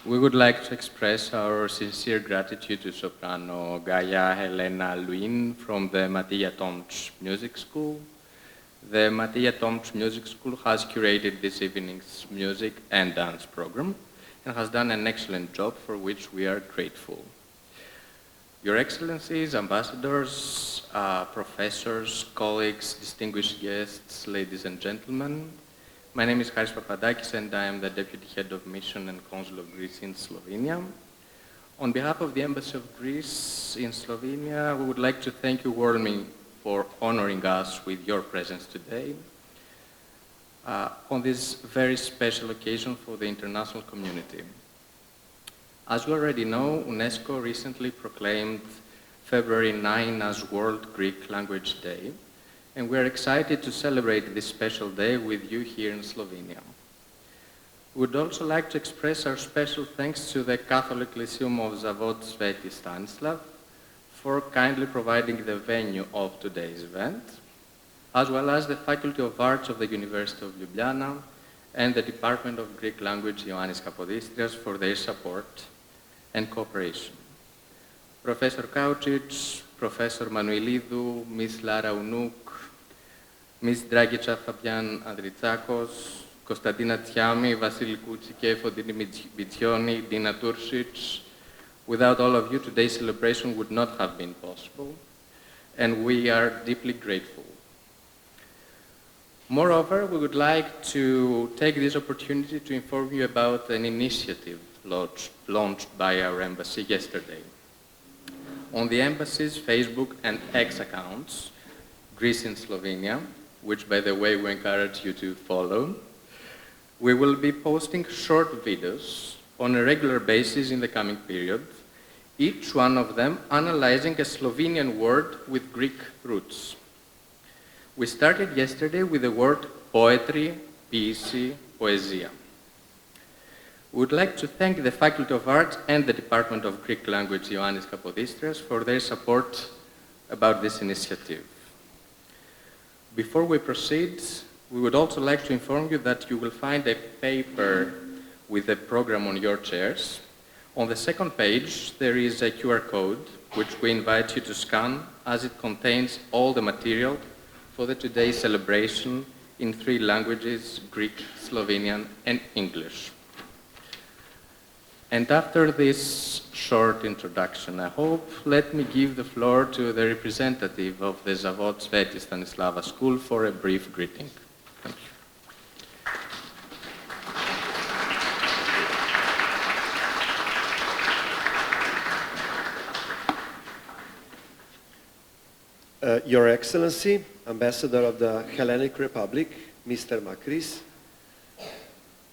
We would like to express our sincere gratitude to soprano Gaia Helena Luin from the Matija Tomč Music School. The Matija Tomč Music School has curated this evening's music and dance program and has done an excellent job for which we are grateful. Your Excellencies, ambassadors, professors, colleagues, distinguished guests, ladies and gentlemen, my name is Haris Papadakis and I am the Deputy Head of Mission and Consul of Greece in Slovenia. On behalf of the Embassy of Greece in Slovenia, we would like to thank you warmly for honoring us with your presence today on this very special occasion for the international community. As you already know, UNESCO recently proclaimed February 9 as World Greek Language Day, and we are excited to celebrate this special day with you here in Slovenia. We would also like to express our special thanks to the Catholic Lyceum of Zavod Sveti Stanislav for kindly providing the venue of today's event, as well as the Faculty of Arts of the University of Ljubljana and the Department of Greek Language Ioannis Kapodistrias for their support and cooperation. Professor Kaučić, Professor Manuelidou, Ms. Lara Unuk, Ms. Dragica Fabian Andritsakos, Konstantina Tsiami, Vasili Koutsike, Fotini Bitsioni, Dina Tursic. Without all of you, today's celebration would not have been possible, and we are deeply grateful. Moreover, we would like to take this opportunity to inform you about an initiative launched by our embassy yesterday. On the embassy's Facebook and X accounts, Greece in Slovenia, which by the way we encourage you to follow, we will be posting short videos on a regular basis in the coming period, each one of them analyzing a Slovenian word with Greek roots. We started yesterday with the word poetry, poesi, poesia. We would like to thank the Faculty of Arts and the Department of Greek Language Ioannis Kapodistrias for their support about this initiative. Before we proceed, we would also like to inform you that you will find a paper with the program on your chairs. On the second page, there is a QR code which we invite you to scan as it contains all the material for the today's celebration in 3 languages, Greek, Slovenian, and English. And after this short introduction, I hope, let me give the floor to the representative of the Zavod Sveti Stanislava School for a brief greeting. Thank you. Your Excellency, Ambassador of the Hellenic Republic, Mr. Makris,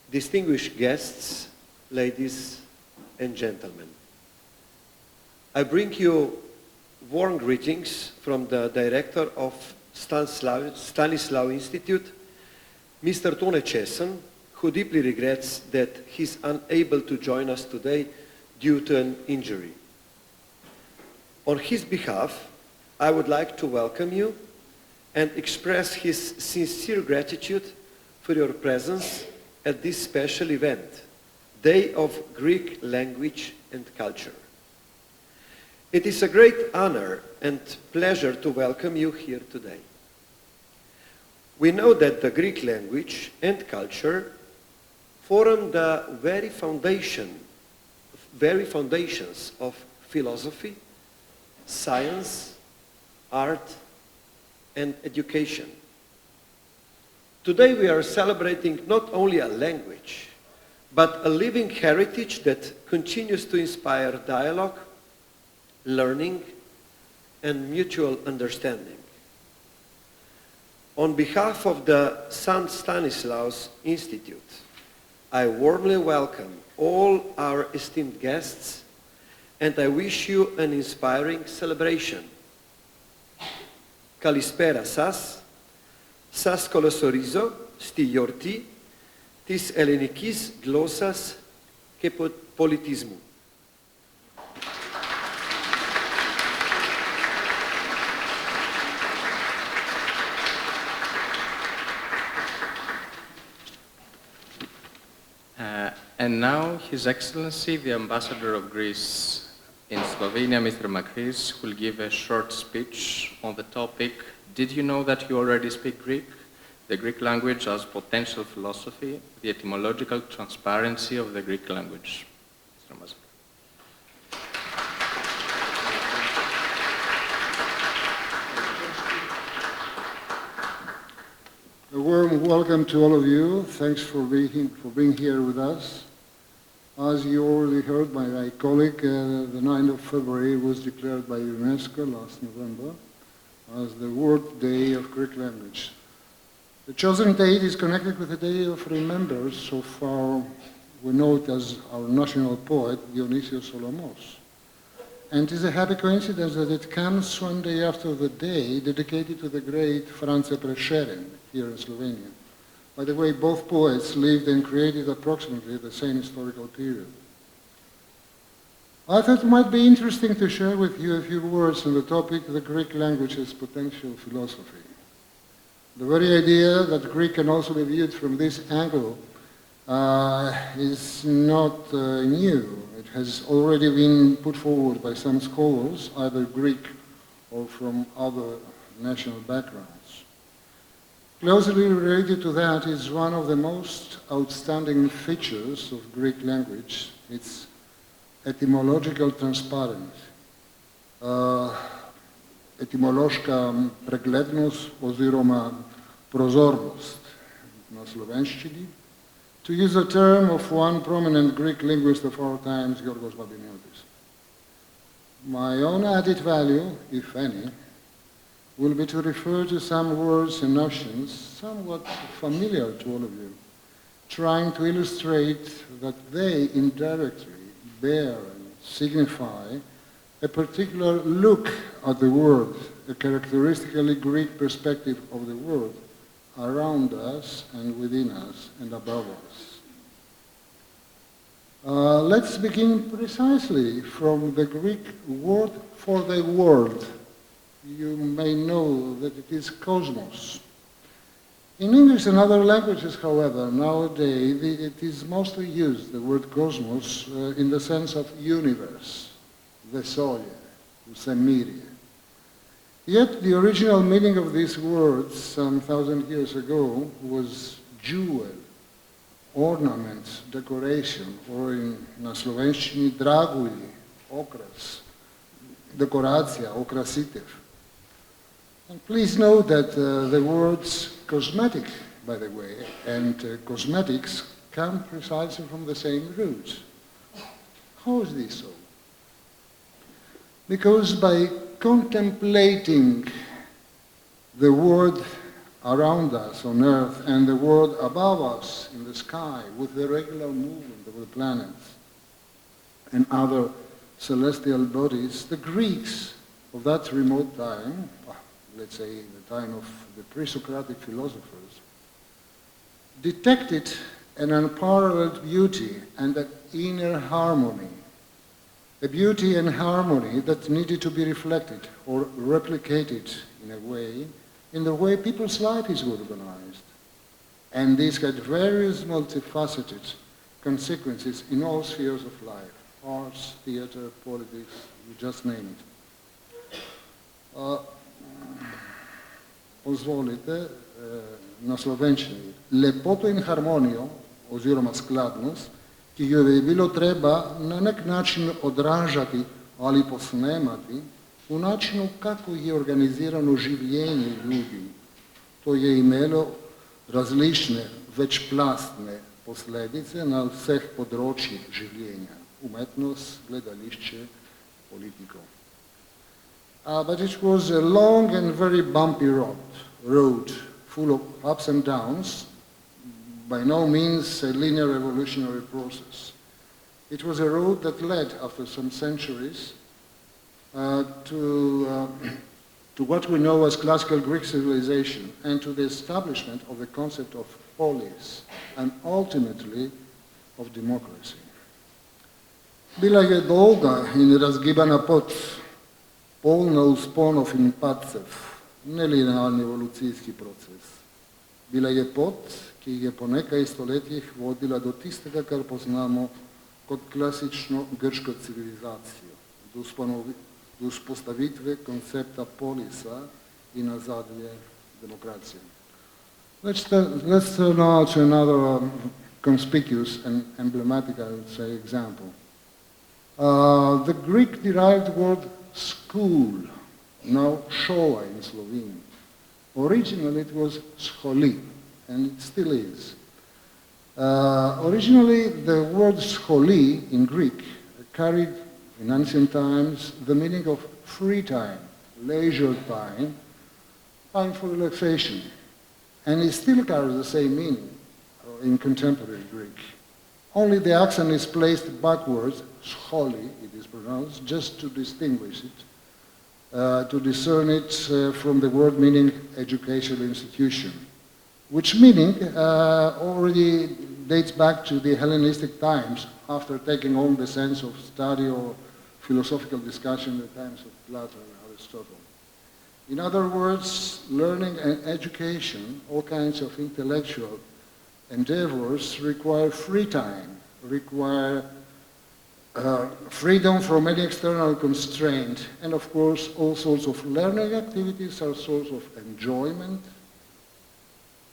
distinguished guests, ladies and gentlemen. I bring you warm greetings from the Director of Stanislav Institute, Mr. Tone Česen, who deeply regrets that he's unable to join us today due to an injury. On his behalf, I would like to welcome you and express his sincere gratitude for your presence at this special event, Day of Greek Language and Culture. It is a great honor and pleasure to welcome you here today. We know that the Greek language and culture form the very foundations of philosophy, science, art, and education. Today we are celebrating not only a language, but a living heritage that continues to inspire dialogue, learning, and mutual understanding. On behalf of the St. Stanislaus Institute, I warmly welcome all our esteemed guests, and I wish you an inspiring celebration. Kalispera σας, σας καλωσορίζω στη γιορτή της ελληνικής γλώσσας και πολιτισμού. And now, His Excellency, the Ambassador of Greece in Slovenia, Mr. Makris, will give a short speech on the topic, Did you know that you already speak Greek? The Greek language as potential philosophy, the etymological transparency of the Greek language. Mr. Ambassador. A warm welcome to all of you. Thanks for being here with us. As you already heard by my colleague, the 9th of February was declared by UNESCO last November as the World Day of Greek Language. The chosen date is connected with the day of remembrance, so far we know it as our national poet, Dionysios Solomos. And it is a happy coincidence that it comes one day after the day dedicated to the great Franz Prešeren here in Slovenia. By the way, both poets lived and created approximately the same historical period. I thought it might be interesting to share with you a few words on the topic, the Greek language as potential philosophy. The very idea that Greek can also be viewed from this angle is not new. It has already been put forward by some scholars, either Greek or from other national backgrounds. Closely related to that is one of the most outstanding features of Greek language, its etymological transparency. Etymološka preglednost oziroma prozornost na slovenščini, to use a term of one prominent Greek linguist of our times, Georgos Babiniotis. My own added value, if any, will be to refer to some words and notions somewhat familiar to all of you, trying to illustrate that they indirectly bear and signify a particular look at the world, a characteristically Greek perspective of the world around us and within us and above us. Let's begin precisely from the Greek word for the world. You may know that it is cosmos. In English and other languages, however, nowadays it is mostly used, the word cosmos, in the sense of universe, Vesolie, Semirie. Yet the original meaning of these words some 1,000 years ago was jewel, ornament, decoration, or in na slovenščini dragulji, okras, dekoracija, okrasitev. And please note that the words cosmetic, by the way, and cosmetics come precisely from the same root. How is this so? Because by contemplating the world around us on earth and the world above us in the sky with the regular movement of the planets and other celestial bodies, the Greeks of that remote time, let's say the time of the pre-Socratic philosophers, detected an unparalleled beauty and an inner harmony, a beauty and harmony that needed to be reflected or replicated in a way, in the way people's life is organized. And this had various multifaceted consequences in all spheres of life, arts, theater, politics, you just name it. Позволite, na slovenščini, lepoto in harmonijo, oziroma skladnost, ki jo je bilo treba na nek način odražati ali posnemati v načinu, kako je organizirano življenje ljudi. To je imelo različne, večplastne posledice na vseh področjih življenja, umetnost, gledališče, politiko. But it was a long and very bumpy road full of ups and downs, by no means a linear evolutionary process. It was a road that led, after some centuries, to what we know as classical Greek civilization and to the establishment of the concept of polis and ultimately of democracy. Bila je dolga in razgibana pot, polna vzponov in padcev, nelinearni evolucijski proces. Bila je pot, ki je po nekaj stoletjih vodila do tistega, kar poznamo kot klasično grško civilizacijo, do vzpostavitve koncepta polisa in nazadnje demokracije. Let's turn now to another conspicuous and emblematic, I would say, example. The Greek-derived word school, now škola in Slovene. Originally it was scholi, and it still is. Originally the word scholi in Greek carried in ancient times the meaning of free time, leisure time, time for relaxation. And it still carries the same meaning in contemporary Greek. Only the accent is placed backwards, scholi it is pronounced, just to distinguish it, to discern it from the word meaning educational institution, which meaning already dates back to the Hellenistic times, after taking on the sense of study or philosophical discussion in the times of Plato and Aristotle. In other words, learning and education, all kinds of intellectual endeavors require free time, require freedom from any external constraint, and of course all sorts of learning activities are source of enjoyment.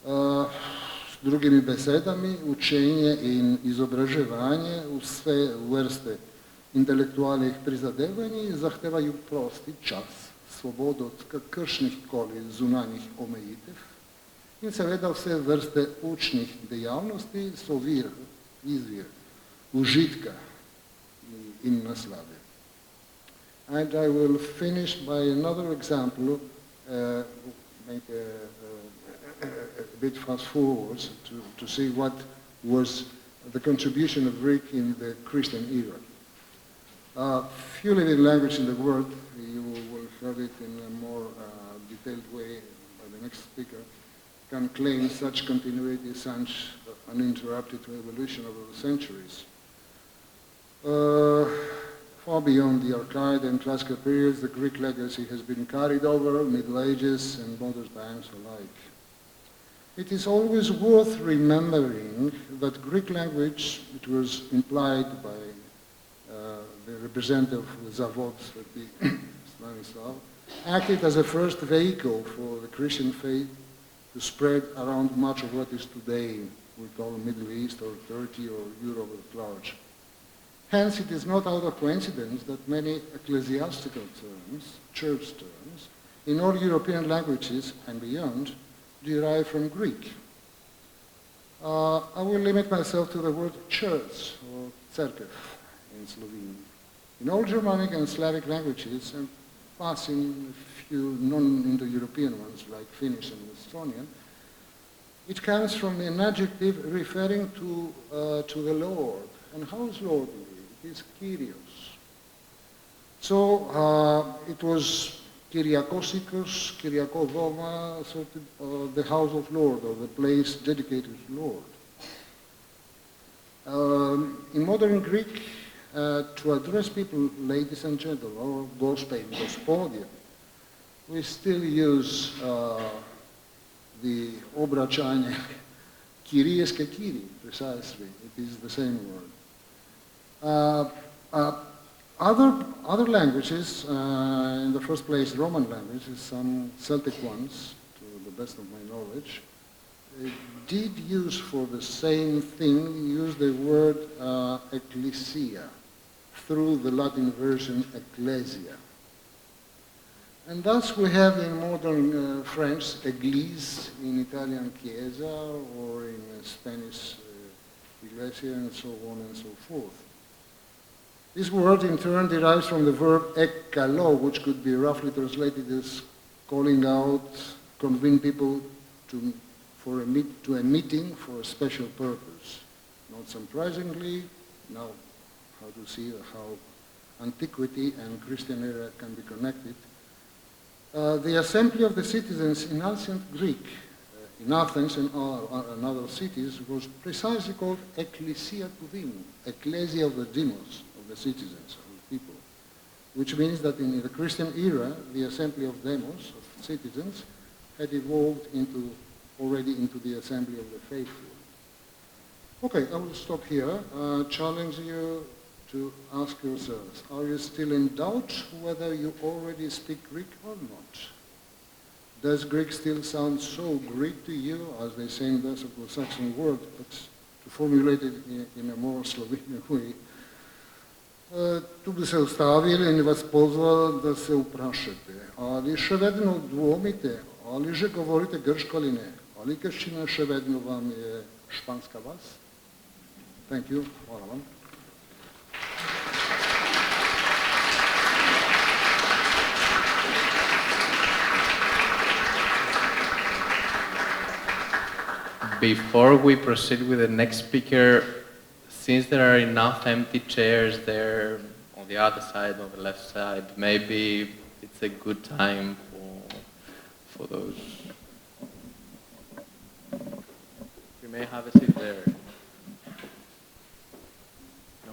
S drugimi besedami, učenje in izobraževanje, vse vrste intelektualnih prizadevanj zahtevajo prosti čas, svobodo od kakršnih koli zunanjih omejitev in seveda vse vrste učnih dejavnosti so izvir užitka in naslade. And I will finish by another example, make a bit fast forwards to see what was the contribution of Greek in the Christian era. Few living languages in the world, you will hear it in a more detailed way by the next speaker, can claim such continuity, such uninterrupted evolution over the centuries. Far beyond the archaic and classical periods, the Greek legacy has been carried over Middle Ages and modern times alike. It is always worth remembering that Greek language, it was implied by the representative of Zavod, Stanislav, acted as a first vehicle for the Christian faith to spread around much of what is today we call Middle East or Turkey or Europe at large. Hence, it is not out of coincidence that many ecclesiastical terms, church terms, in all European languages and beyond, derive from Greek. I will limit myself to the word church or cerkev in Slovene. In all Germanic and Slavic languages, and passing a few non-Indo-European ones like Finnish and Estonian, it comes from an adjective referring to the Lord. And how is Lord? It is Kyrios. So it was Kyriakosikos, Kyriakodoma, so the house of Lord, or the place dedicated to Lord. In modern Greek, to address people, ladies and gentlemen, or gospe, gospodia, we still use the obraćanje Kyries ke Kyri, precisely. It is the same word. Other languages, in the first place Roman languages, some Celtic ones, to the best of my knowledge, did use for the same thing, use the word ecclesia, through the Latin version ecclesia. And thus we have in modern French église, in Italian chiesa, or in Spanish iglesia, and so on and so forth. This word in turn derives from the verb ekkalo, which could be roughly translated as calling out, convene people to a meeting for a special purpose. Not surprisingly, now how to see how antiquity and Christian era can be connected. The assembly of the citizens in ancient Greek, in Athens and other cities, was precisely called ekklesia του Δήμου, ecclesia of the demos, of the citizens, of the people, which means that in the Christian era, the assembly of demos, of citizens, had evolved into already into the assembly of the faithful. Okay, I will stop here. Challenge you to ask yourselves, are you still in doubt whether you already speak Greek or not? Does Greek still sound so Greek to you, as they say in the Anglo-Saxon word, but to formulate it in a more Slovenian way? Tu bi se ustavili in vas pozval, da se vprašate, ali še vedno dvomite, ali že govorite grško ali ne, ali grščina še vedno vam je španska vas? Thank you. Hvala vam. Before we proceed with the next speaker, since there are enough empty chairs there on the other side, on the left side, maybe it's a good time for those. You may have a seat there. No?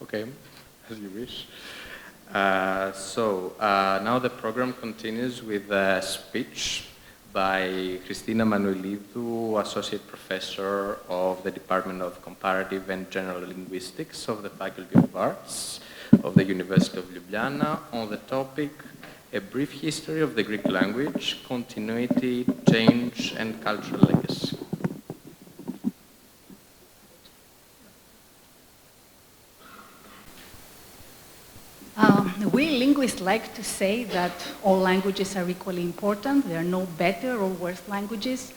Okay, as you wish. Now the program continues with a speech by Christina Manuelidou, Associate Professor of the Department of Comparative and General Linguistics of the Faculty of Arts of the University of Ljubljana on the topic, A Brief History of the Greek Language, Continuity, Change and Cultural Legacy. We linguists like to say that all languages are equally important. There are no better or worse languages.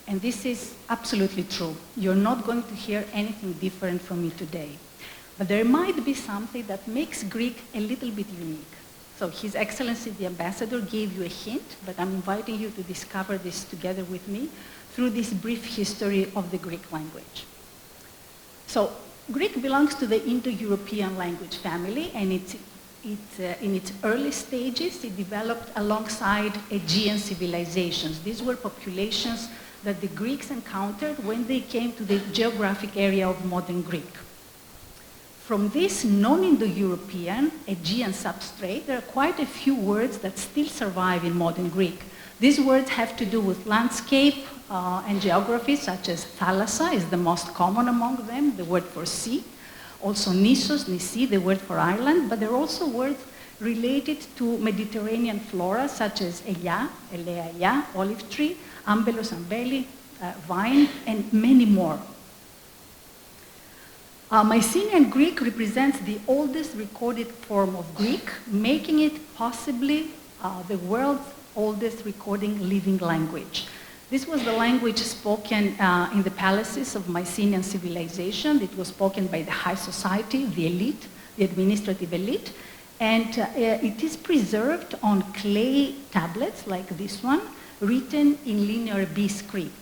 And this is absolutely true. You're not going to hear anything different from me today. But there might be something that makes Greek a little bit unique. So His Excellency the Ambassador gave you a hint, but I'm inviting you to discover this together with me through this brief history of the Greek language. So Greek belongs to the Indo-European language family, and in its early stages, it developed alongside Aegean civilizations. These were populations that the Greeks encountered when they came to the geographic area of modern Greek. From this non-Indo-European Aegean substrate, there are quite a few words that still survive in modern Greek. These words have to do with landscape and geography, such as thalassa is the most common among them, the word for sea. Also Nissos, Nisi, the word for island, but there are also words related to Mediterranean flora, such as Elia, Elea, Elia, olive tree, Ambelos, Ambeli, vine, and many more. Mycenaean Greek represents the oldest recorded form of Greek, making it possibly the world's oldest recording living language. This was the language spoken in the palaces of Mycenaean civilization. It was spoken by the high society, the elite, the administrative elite, and it is preserved on clay tablets like this one, written in Linear B script.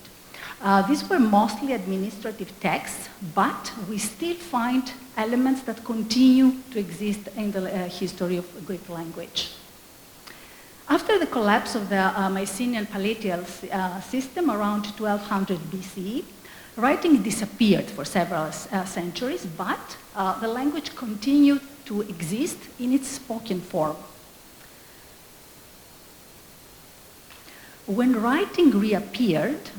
These were mostly administrative texts, but we still find elements that continue to exist in the history of Greek language. After the collapse of the Mycenaean palatial system around 1200 BCE, writing disappeared for several centuries, but the language continued to exist in its spoken form. When writing reappeared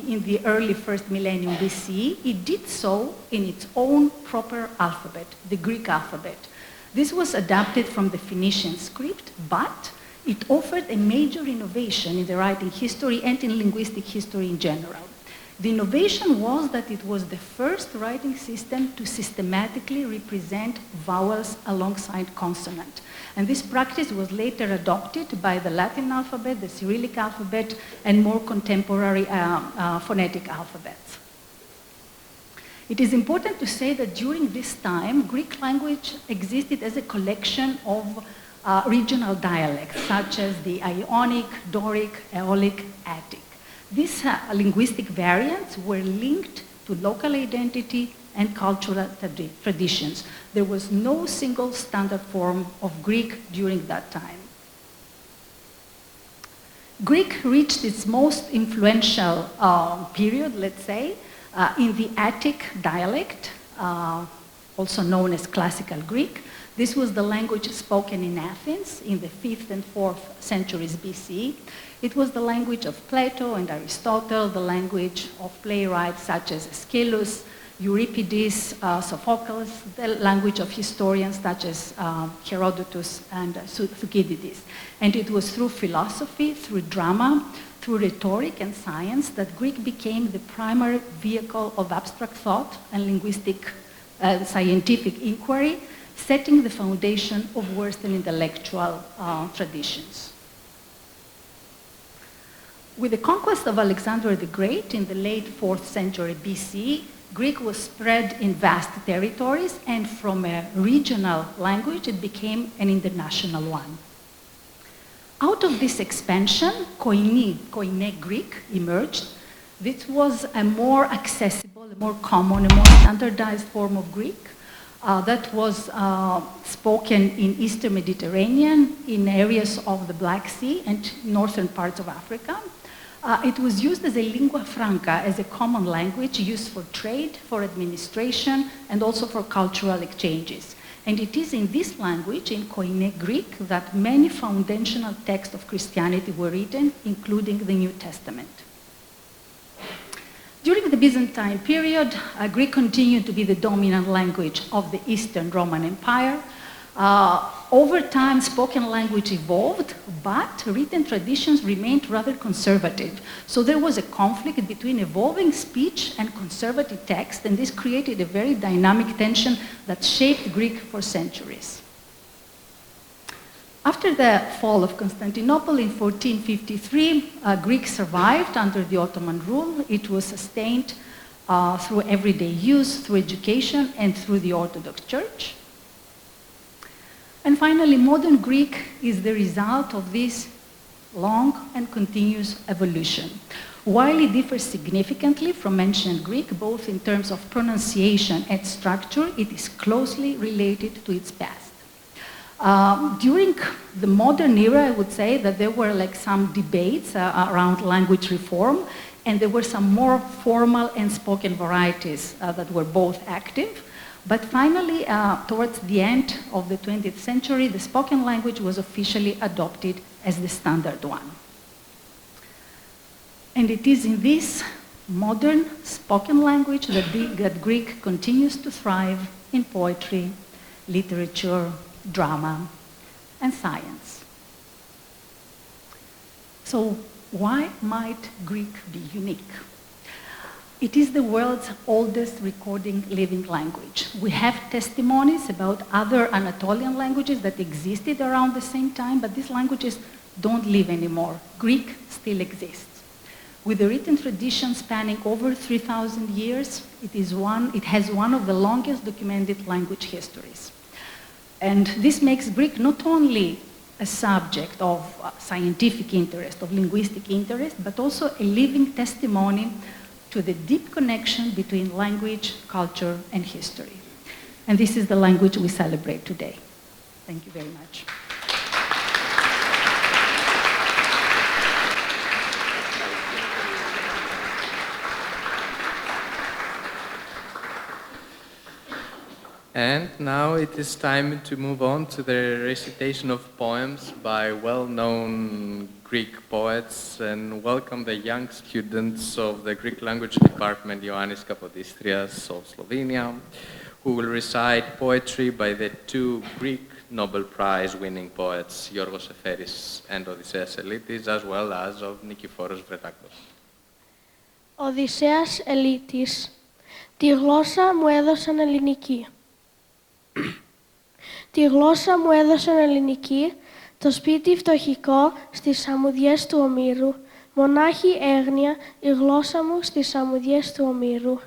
in the early first millennium BCE, it did so in its own proper alphabet, the Greek alphabet. This was adapted from the Phoenician script, but it offered a major innovation in the writing history and in linguistic history in general. The innovation was that it was the first writing system to systematically represent vowels alongside consonant. And this practice was later adopted by the Latin alphabet, the Cyrillic alphabet, and more contemporary phonetic alphabets. It is important to say that during this time, Greek language existed as a collection of regional dialects, such as the Ionic, Doric, Aeolic, Attic. These linguistic variants were linked to local identity and cultural traditions. There was no single standard form of Greek during that time. Greek reached its most influential period, let's say, in the Attic dialect, also known as Classical Greek. This was the language spoken in Athens in the 5th and 4th centuries BC. It was the language of Plato and Aristotle, the language of playwrights such as Aeschylus, Euripides, Sophocles, the language of historians such as Herodotus and Thucydides. And it was through philosophy, through drama, through rhetoric and science that Greek became the primary vehicle of abstract thought and linguistic scientific inquiry, setting the foundation of Western intellectual traditions. With the conquest of Alexander the Great in the late 4th century BC, Greek was spread in vast territories, and from a regional language, it became an international one. Out of this expansion, Koine Greek emerged. This was a more accessible, a more common, a more standardized form of Greek that was spoken in Eastern Mediterranean, in areas of the Black Sea and northern parts of Africa. It was used as a lingua franca, as a common language used for trade, for administration, and also for cultural exchanges. And it is in this language, in Koine Greek, that many foundational texts of Christianity were written, including the New Testament. During the Byzantine period, Greek continued to be the dominant language of the Eastern Roman Empire. Over time, spoken language evolved, but written traditions remained rather conservative. So there was a conflict between evolving speech and conservative text, and this created a very dynamic tension that shaped Greek for centuries. After the fall of Constantinople in 1453, Greek survived under the Ottoman rule. It was sustained through everyday use, through education, and through the Orthodox Church. And finally, modern Greek is the result of this long and continuous evolution. While it differs significantly from ancient Greek, both in terms of pronunciation and structure, it is closely related to its past. During the modern era, I would say that there were some debates around language reform, and there were some more formal and spoken varieties that were both active. But finally, towards the end of the 20th century, the spoken language was officially adopted as the standard one. And it is in this modern spoken language that Greek continues to thrive in poetry, literature, drama, and science. So why might Greek be unique? It is the world's oldest recording living language. We have testimonies about other Anatolian languages that existed around the same time, but these languages don't live anymore. Greek still exists. With a written tradition spanning over 3,000 years, it has one of the longest documented language histories. And this makes Greek not only a subject of scientific interest, of linguistic interest, but also a living testimony to the deep connection between language, culture, and history. And this is the language we celebrate today. Thank you very much. And now it is time to move on to the recitation of poems by well-known Greek poets, and welcome the young students of the Greek language department, Ioannis Kapodistrias of Slovenia, who will recite poetry by the two Greek Nobel Prize winning poets, Yorgos Seferis and Odysseas Elitis, as well as of Nikiforos Vretakos. Οδυσσέας Ελίτης. Τη γλώσσα μου έδωσαν ελληνική. Τη γλώσσα μου έδωσαν ελληνική, το σπίτι φτωχικό στις αμμουδιές του Ομήρου, μονάχη έγνοια η γλώσσα μου στις αμμουδιές του Ομήρου.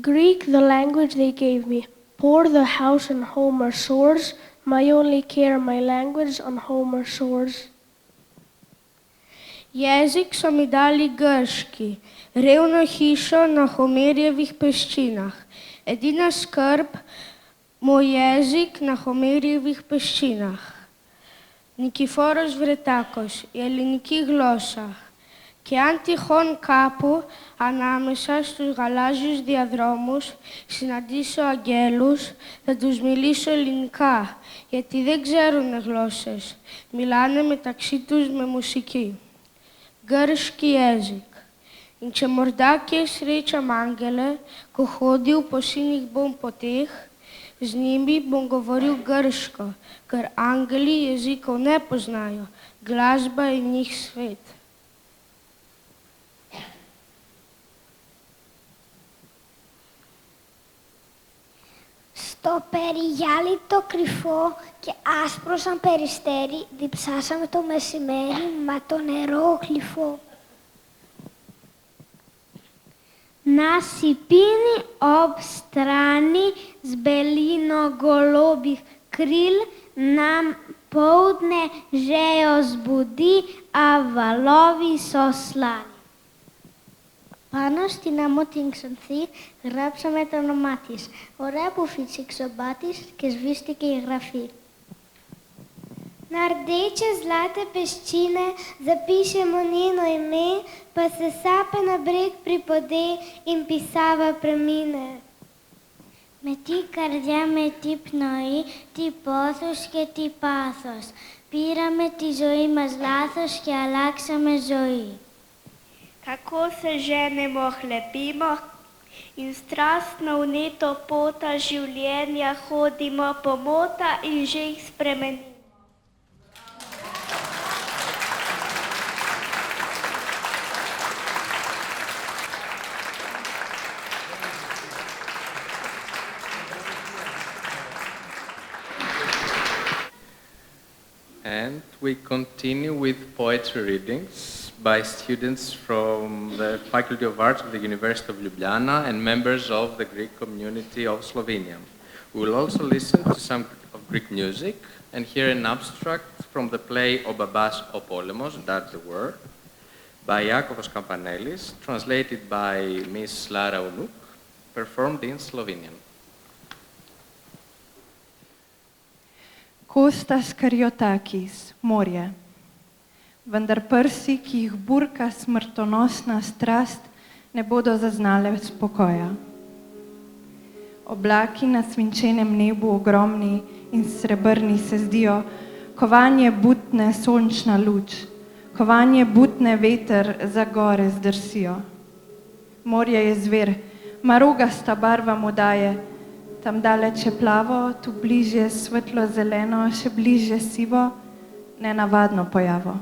Greek, the language they gave me, poor the house on Homer's shores, my only care, my language on Homer's shores. Jezik so mi dali grški, revno hišo na Homerjevih peščinah. Edina skrb, moj jezik na Homerjevih peščinah. Nikiforos Vretakos, η ελληνική γλώσσα. Και αν τυχόν κάπου ανάμεσα στους γαλάζιους διαδρόμους συναντήσω αγγέλους, θα τους μιλήσω ελληνικά, γιατί δεν ξέρουν γλώσσες. Μιλάνε μεταξύ τους με μουσική. Grški jezik. In če morda kje srečam angele, ko hodijo po sinih bom poteh, z njimi bom govoril grško, ker angeli jezikov ne poznajo, glasba je njih svet. Στο περιγυάλιτο κρυφό και άσπρο σαν περιστέρι διψάσαμε το μεσημέρι μα το νερό γλυφό. Na sipini ob strani z belino golobih kril nam poldne žejo zbudi, a valovi so slani. Πάνω στην άμμο την Ξανθή γράψαμε το όνομά της. Ωραία που φύτσε ξομπάτης και σβήστηκε η γραφή. На рдече злате песчине запишемо нино име, па се сапе на брег припаде им писава премине. Με τι καρδιά, με τι πνοή, τι πόθος και τι πάθος. Πήραμε τη ζωή μας λάθος και αλλάξαμε ζωή. Kako se ženemo, hlepimo in strastno vneto pota življenja hodimo pomota in že jih spremenimo. And we continue with poetry readings by students from the Faculty of Arts of the University of Ljubljana and members of the Greek community of Slovenia. We will also listen to some of Greek music and hear an abstract from the play O Babas O Polemos, That's the Word, by Iakovos Kampanelis, translated by Miss Lara Unuk, performed in Slovenian. Kostas Kariotakis, morje. Vendar prsi, ki jih burka smrtonosna strast, ne bodo zaznale spokoja. Oblaki na svinčenem nebu ogromni in srebrni se zdijo, kovanje butne sončna luč, kovanje butne veter za gore zdrsijo. Morje je zver, marogasta barva mu daje, tam daleč je plavo, tu bližje svetlo zeleno, še bližje sivo, nenavadno pojavo.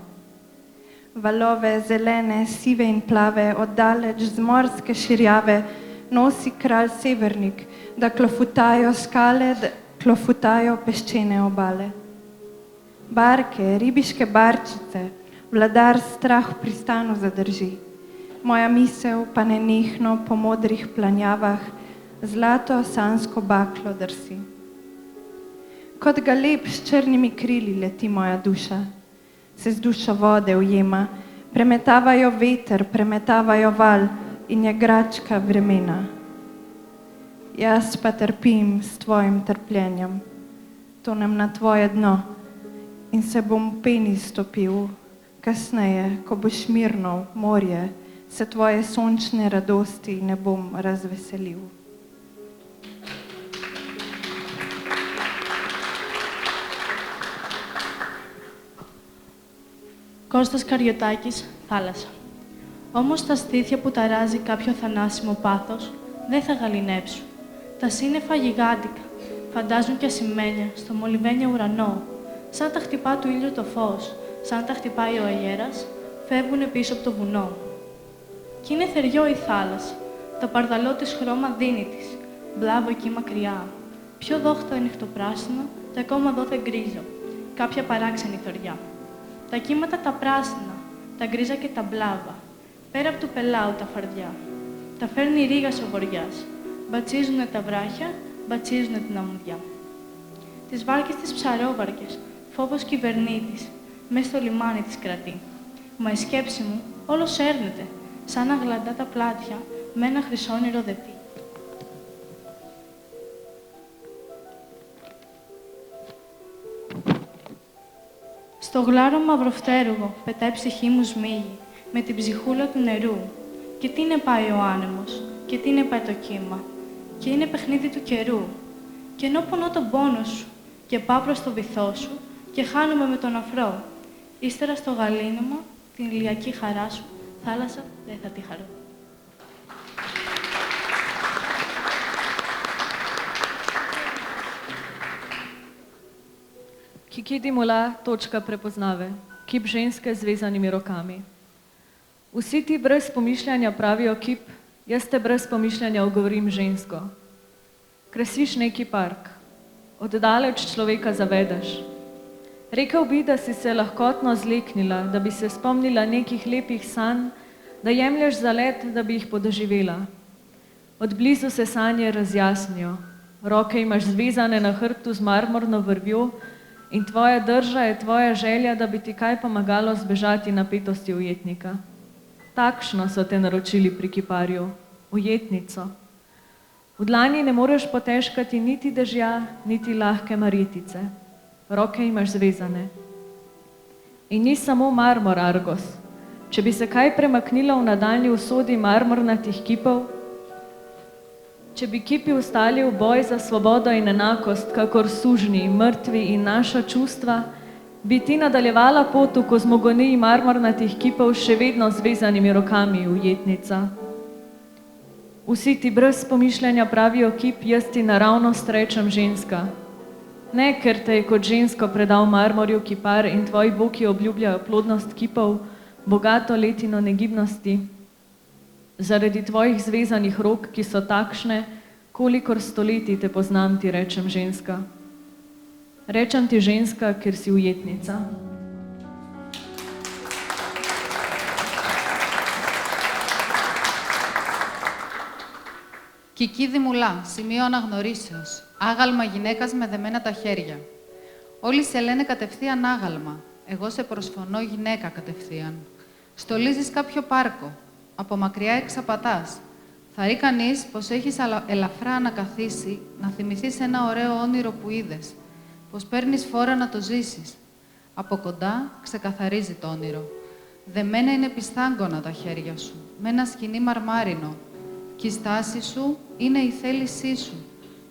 Valove zelene, sive in plave, oddaleč z morske širjave, nosi kralj Severnik, da klofutajo skale, da klofutajo peščene obale. Barke, ribiške barčice, vladar strah v pristanu zadrži. Moja misel pa nenehno po modrih planjavah zlato sansko baklo drsi. Kot galeb s črnimi krili leti moja duša, se z dušo vode ujema, premetavajo veter, premetavajo val in je gračka vremena. Jaz pa trpim s tvojim trpljenjem, tonem na tvoje dno in se bom v peni stopil, kasneje, ko boš mirno morje, se tvoje sončne radosti ne bom razveselil. Κώστας Καριωτάκης, θάλασσα. Όμως τα στήθια που ταράζει κάποιο θανάσιμο πάθος δεν θα γαληνέψουν. Τα σύννεφα γιγάντικα φαντάζουν και ασημένια στο μολυβένιο ουρανό. Σαν τα χτυπά του ήλιου το φως, σαν τα χτυπάει ο αγέρας, φεύγουνε πίσω από το βουνό. Κι είναι θεριό η θάλασσα, το παρδαλό της χρώμα δίνει της, μπλάβο εκεί μακριά. Πιο δόχτω νυχτοπράσινο και ακόμα δω δεν γκρίζο, κάποια παράξενη θωριά. Τα κύματα τα πράσινα, τα γκρίζα και τα μπλάβα, πέρα από του πελάου τα φαρδιά. Τα φέρνει η ρίγας ο βοριάς, μπατσίζουνε τα βράχια, μπατσίζουνε την αμμουδιά. Τις βάρκες τις ψαρόβαρκες, φόβος κυβερνήτης, μες στο λιμάνι της κρατεί. Μα η σκέψη μου όλος έρνεται, σαν αγλαντά τα πλάτια, με ένα χρυσόνυρο δετή. Στο γλάρο μαυροφτέρουγο πετάει ψυχή μου σμίγη, με την ψυχούλα του νερού. Και τι είναι πάει ο άνεμος, και τι είναι πάει το κύμα. Και είναι παιχνίδι του καιρού. Και ενώ πονώ τον πόνο σου, και πάω προς το βυθό σου, και χάνομαι με τον αφρό. Ύστερα στο γαλήνωμα, την ηλιακή χαρά σου, θάλασσα δεν θα τη χαρώ. Kikidi Mola, točka prepoznave, kip ženske z vezanimi rokami. Vsi ti brez pomišljanja pravijo kip, jaz te brez pomišljanja ogovorim žensko. Krasiš neki park, oddaleč človeka zavedeš. Rekel bi, da si se lahkotno zleknila, da bi se spomnila nekih lepih sanj, da jemlješ za let, da bi jih podoživela. Od blizu se sanje razjasnijo, roke imaš zvezane na hrbtu z marmorno vrvjo in tvoja drža je tvoja želja, da bi ti kaj pomagalo zbežati napetosti ujetnika. Takšno so te naročili pri kiparju, ujetnico. V dlani ne moreš potežkati niti dežja, niti lahke marjetice. Roke imaš zvezane. In ni samo marmor, Argos. Če bi se kaj premaknilo v nadaljnji usodi marmornatih kipov, če bi kipi ustali v boj za svobodo in enakost, kakor sužnji, mrtvi in naša čustva, bi ti nadaljevala pot v kozmogoniji marmornatih kipov še vedno zvezanimi rokami, ujetnica. Vsi ti brez pomišljanja pravijo kip, jaz ti naravnost rečem ženska. Ne, ker te je kot žensko predal marmorju kipar in tvoji boki obljubljajo plodnost kipov, bogato letino negibnosti, zaradi tvojih zvezanih rok, ki so takšne, kolikor stoletij te poznam, ti rečem ženska. Rečem ti ženska, ker si ujetnica. Κικίδη μουλά, σημείο αναγνωρίσεως. Άγαλμα γυναίκας με δεμένα τα χέρια. Όλοι σε λένε κατευθείαν άγαλμα. Εγώ σε προσφωνώ γυναίκα κατευθείαν. Στολίζεις κάποιο πάρκο. Από μακριά εξαπατάς. Θα ρει κανείς πως έχεις ελαφρά ανακαθίσει να θυμηθείς ένα ωραίο όνειρο που είδες. Πως παίρνεις φόρα να το ζήσεις. Από κοντά ξεκαθαρίζει το όνειρο. Δεμένα είναι πιστάγκωνα τα χέρια σου, με ένα σκοινί μαρμάρινο. Κι η στάση σου είναι η θέλησή σου.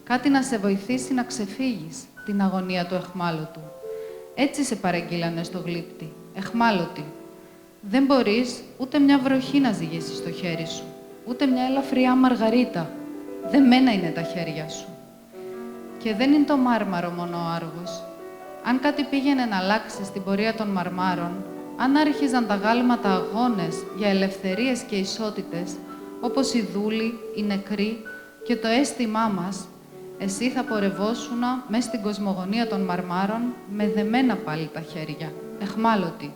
Κάτι να σε βοηθήσει να ξεφύγεις την αγωνία του αιχμάλωτου. Έτσι σε παραγγείλανε στο γλύπτη, αιχμάλωτη. Δεν μπορείς ούτε μια βροχή να ζυγίσεις στο χέρι σου, ούτε μια ελαφριά μαργαρίτα. Δεμένα είναι τα χέρια σου. Και δεν είναι το μάρμαρο μόνο ο Άργος. Αν κάτι πήγαινε να αλλάξει στην πορεία των μαρμάρων, αν άρχιζαν τα γάλματα αγώνες για ελευθερίες και ισότητες, όπως οι δούλοι, οι νεκροί και το αίσθημά μας, εσύ θα πορευόσουνα μες στην κοσμογονία των μαρμάρων με δεμένα πάλι τα χέρια, αιχμάλωτη.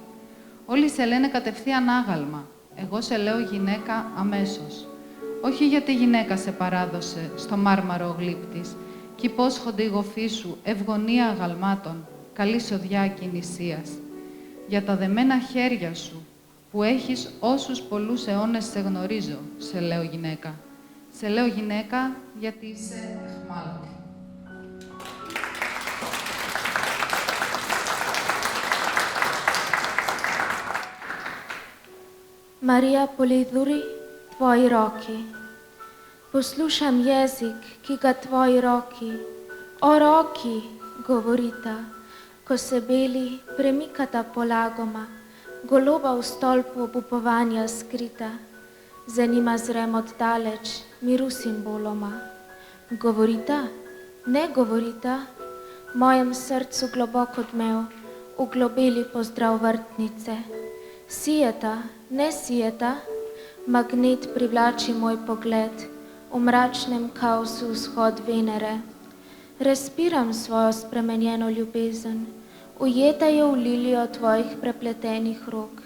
Όλοι σε λένε κατευθείαν άγαλμα. Εγώ σε λέω γυναίκα αμέσως. Όχι γιατί γυναίκα σε παράδοσε στο μάρμαρο ο γλύπτης κι υπόσχονται η γοφή σου ευγονία αγαλμάτων, καλή σοδιά κινησίας. Για τα δεμένα χέρια σου, που έχεις όσους πολλούς αιώνες σε γνωρίζω, σε λέω γυναίκα. Σε λέω γυναίκα γιατί είσαι αιχμάλωτη. Marija Polidori, tvoji roki. Poslušam jezik, ki ga tvoji roki, o roki, govorita, ko se beli premikata polagoma, goloba v stolpu obupovanja skrita, za njima zrem oddaleč, miru simboloma. Govorita, ne govorita, mojem srcu globok odmev, uglobeli pozdrav vrtnice. Sijeta, ne sijeta, magnet privlači moj pogled, v mračnem kaosu vzhod Venere. Respiram svojo spremenjeno ljubezen, ujeta je v lilijo tvojih prepletenih rok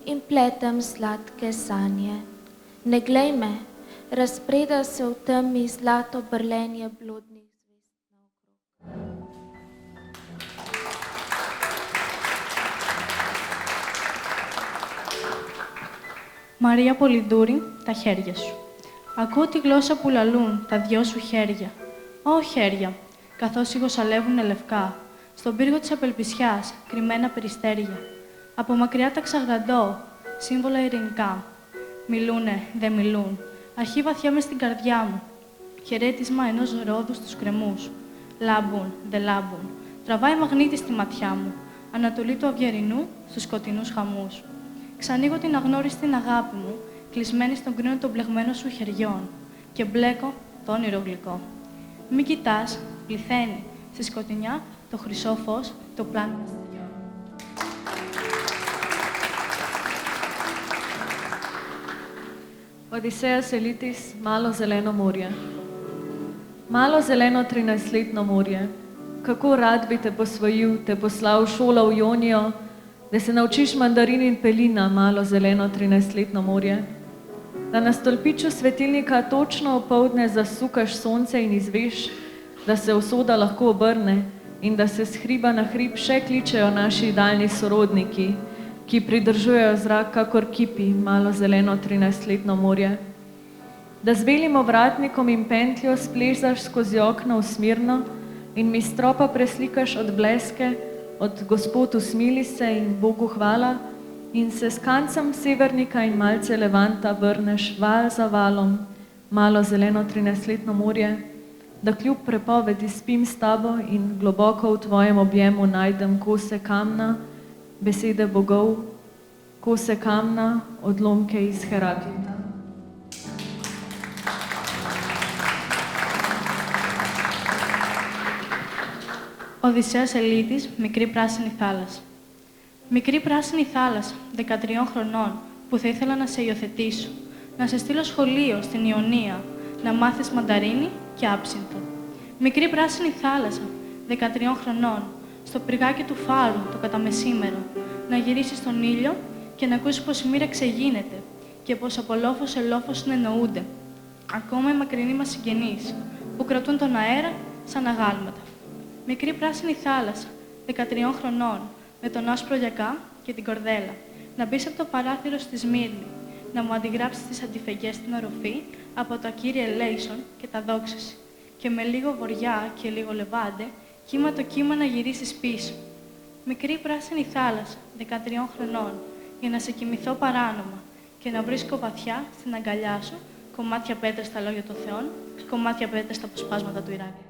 in pletem sladke sanje. Ne glej me, razpreda se v temi zlato brlenje blodnih zvezd naokrog. Μαρία Πολυντούρη, τα χέρια σου. Ακούω τη γλώσσα που λαλούν τα δυο σου χέρια. Ω χέρια, καθώς υγοσαλεύουνε λευκά, στον πύργο της απελπισιάς, κρυμμένα περιστέρια. Από μακριά τα ξαγραντώ, Σύμβολα ειρηνικά. Μιλούνε, δεν μιλούν. Αρχή βαθιά μες στην καρδιά μου. Χαιρέτισμα ενός ρόδου στους κρεμούς. Λάμπουν, δεν λάμπουν. Τραβάει μαγνήτη στη ματιά μου. Ανατολή του Αυγερινού στους σκοτεινούς χαμούς. Ξανοίγω την αγνώριστη αγάπη μου, κλεισμένη στον κρίνο των μπλεγμένων σου χεριών. Και μπλέκω το όνειρο γλυκό. Μη κοιτάς, πληθαίνει. Στη σκοτεινιά το χρυσό φως, το πλάνο μας τελειώνει. Οδυσσέας Ελίτης, Malo zeleno morje. Malo zeleno 13-letno morje. Kako rad bi te posvojil, te poslal v šolo v Jonijo, da se naučiš mandarin in pelina, malo zeleno 13-letno morje. Da na stolpiču svetilnika točno opoldne zasukaš sonce in izveš, da se usoda lahko obrne in da se s hriba na hrib še kličejo naši daljni sorodniki, ki pridržujejo zrak kakor kipi, malo zeleno 13-letno morje. Da z belim ovratnikom in pentljo splezaš skozi okno v Smirno in mi stropa preslikaš odbleske od Gospod usmili se in Bogu hvala in se s kancem severnika in malce levanta vrneš val za valom, malo zeleno 13-letno morje, da kljub prepovedi spim s tabo in globoko v tvojem objemu najdem kose kamna, besede bogov, kose kamna, odlomke iz Heraklita. Οδυσσέας Ελίτης, Μικρή πράσινη θάλασσα. Μικρή πράσινη θάλασσα, 13 χρονών, που θα ήθελα να σε υιοθετήσω, να σε στείλω σχολείο στην Ιωνία, να μάθεις μανταρίνι και άψινθο. Μικρή πράσινη θάλασσα, 13 χρονών, στο πυργάκι του φάρου, το καταμεσήμερο, να γυρίσεις στον ήλιο και να ακούσεις πως η μοίρα ξεγίνεται και πως από λόφο σε λόφο συνεννοούνται. Ακόμα οι μακρινοί μας συγγενείς, που κρατούν τον αέρα σαν αγάλματα. Μικρή πράσινη θάλασσα, 13 χρονών, με τον άσπρο γιακά και την κορδέλα. Να μπεις από το παράθυρο στη Σμύρνη, να μου αντιγράψεις τις αντιφεγγές στην οροφή από τα κύριε Ελέησον και τα δόξαση. Και με λίγο βοριά και λίγο λεβάντε, κύμα το κύμα να γυρίσεις πίσω. Μικρή πράσινη θάλασσα, 13 χρονών, για να σε κοιμηθώ παράνομα και να βρίσκω βαθιά στην αγκαλιά σου κομμάτια πέτρες στα λόγια των Θεών, κομμάτια πέτρες στα αποσπάσματα του Ηράκλειο.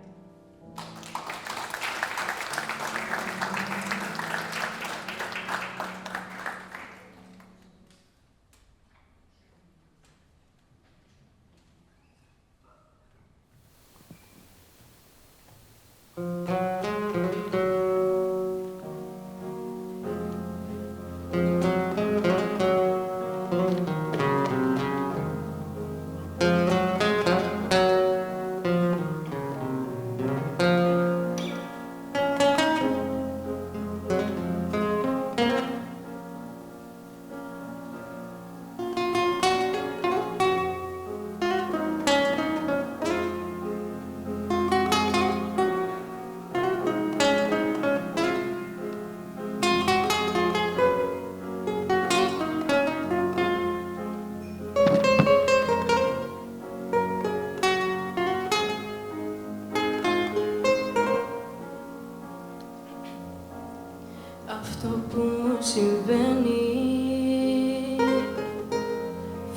Αυτό που μου συμβαίνει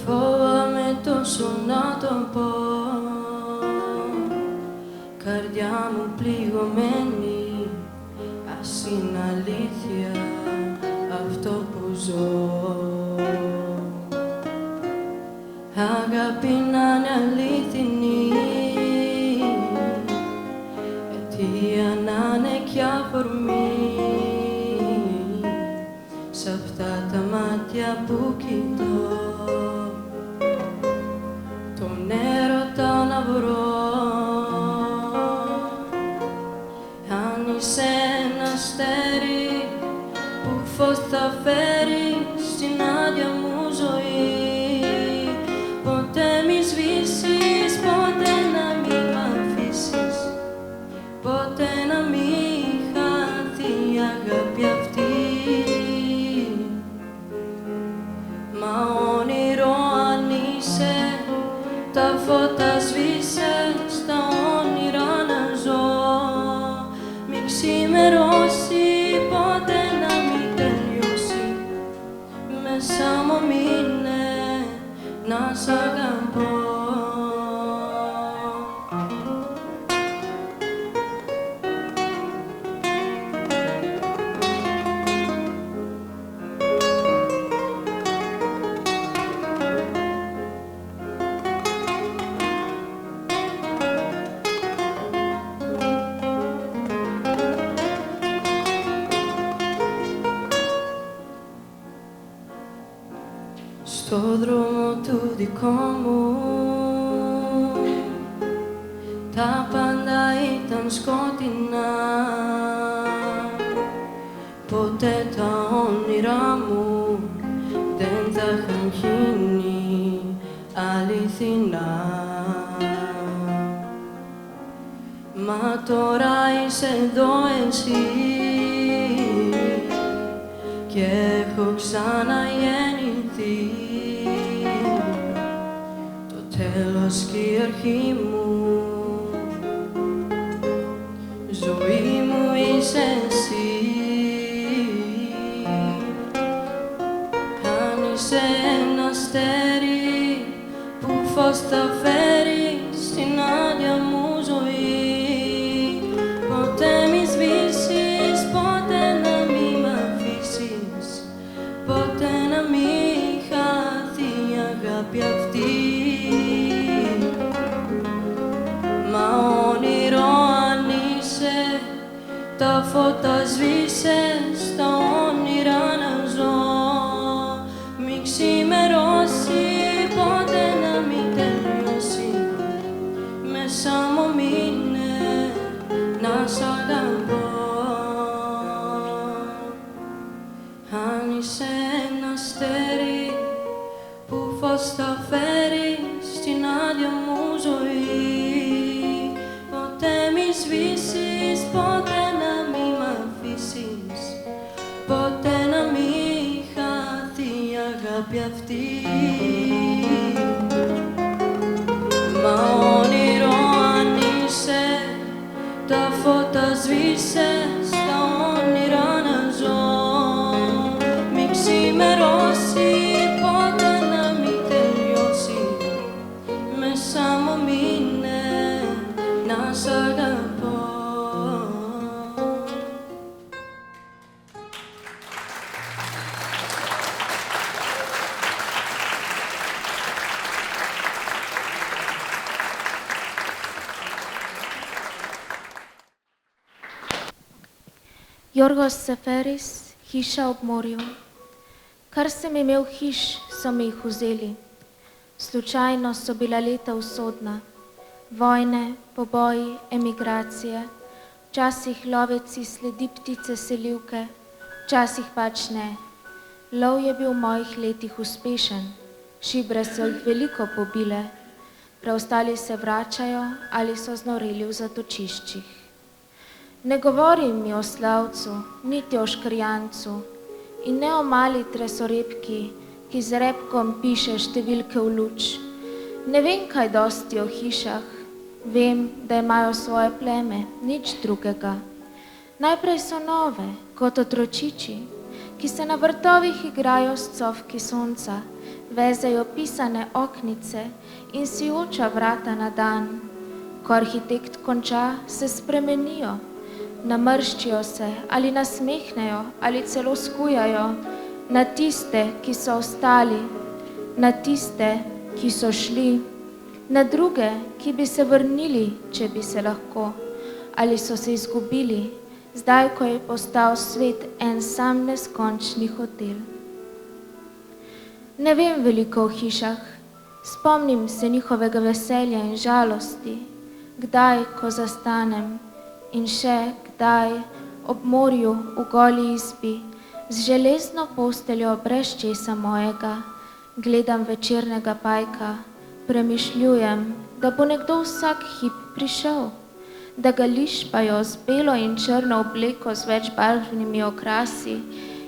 φοβάμαι τόσο να το πω. Καρδιά μου πληγωμένη, ας είναι αλήθεια αυτό που ζω. Αγάπη να είναι αληθινή, αιτία να είναι κι αφορμή. Σ' αυτά τα μάτια που κοιτώ, τον έρωτα να βρω. Αν είσαι ένα αστέρι που φως θα φέρει στην άδεια μου ζωή, ποτέ μη σβήσεις, ποτέ να μην μ' αφήσεις, ποτέ να μην χαθεί η αγάπη αυτή. Μα όνειρο αν είσαι, τα φώτα σβήσε. στο δρόμο του δικό μου. Τα πάντα ήταν σκοτεινά, ποτέ τα όνειρά μου δεν θα είχαν γίνει αληθινά. Μα τώρα είσαι εδώ εσύ και έχω ξαναγεννηθεί. Το τέλος και η αρχή μου, ζωή μου είσαι εσύ. Αν είσαι ένα αστέρι που φως θα φέρει στην άδεια μου ζωή, ποτέ μη σβήσεις, ποτέ να μη μ' αφήσεις, ποτέ να μη χαθεί η αγάπη αυτή. Μα όνειρο αν είσαι, τα φώτα σβήσε, στα όνειρα να ζω. Μη ξημερώσει, ποτέ να μην τελειώσει, μέσα μου μείνε να σ' αγαπώ. Αν είσαι ένα αστέρι που φως θα φέρει στην άδεια μου ζωή, ποτέ μη σβήσεις, ποτέ να μη μ' αφήσεις, ποτέ να μη χαθεί η αγάπη αυτή. Μα όνειρο αν είσαι, τα φώτα σβήσε, στα όνειρα να ζω. Μη ξημερώσει, ποτέ να μην τελειώσει, μέσα μου μείνε να σ' αγαπώ. Γιώργος Σεφέρης, hiša ob morju. Kar sem imel hiš, so mi jih vzeli. Slučajno so bila leta usodna. Vojne, poboji, emigracije. Včasih loveci sledi ptice selivke, včasih pač ne. Lov je bil v mojih letih uspešen. Šibre so jih veliko pobile. Preostali se vračajo ali so znoreli v zatočiščih. Ne govori mi o slavcu, niti o škrjancu in ne o mali tresorepki, ki z repkom piše številke v luč. Ne vem kaj dosti o hišah, vem, da imajo svoje pleme, nič drugega. Najprej so nove, kot otročiči, ki se na vrtovih igrajo s cofki sonca, vezejo pisane oknice in sijoča vrata na dan. Ko arhitekt konča, se spremenijo. Namrščijo se ali nasmehnejo ali celo skujajo na tiste, ki so ostali, na tiste, ki so šli, na druge, ki bi se vrnili, če bi se lahko, ali so se izgubili, zdaj, ko je postal svet en sam neskončni hotel. Ne vem veliko o hišah, spomnim se njihovega veselja in žalosti, kdaj, ko zastanem, in še kdaj ob morju v goli izbi z železno posteljo brez česa mojega gledam večernega pajka, premišljujem, da bo nekdo vsak hip prišel, da ga lišpajo z belo in črno obleko z večbarvnimi okrasi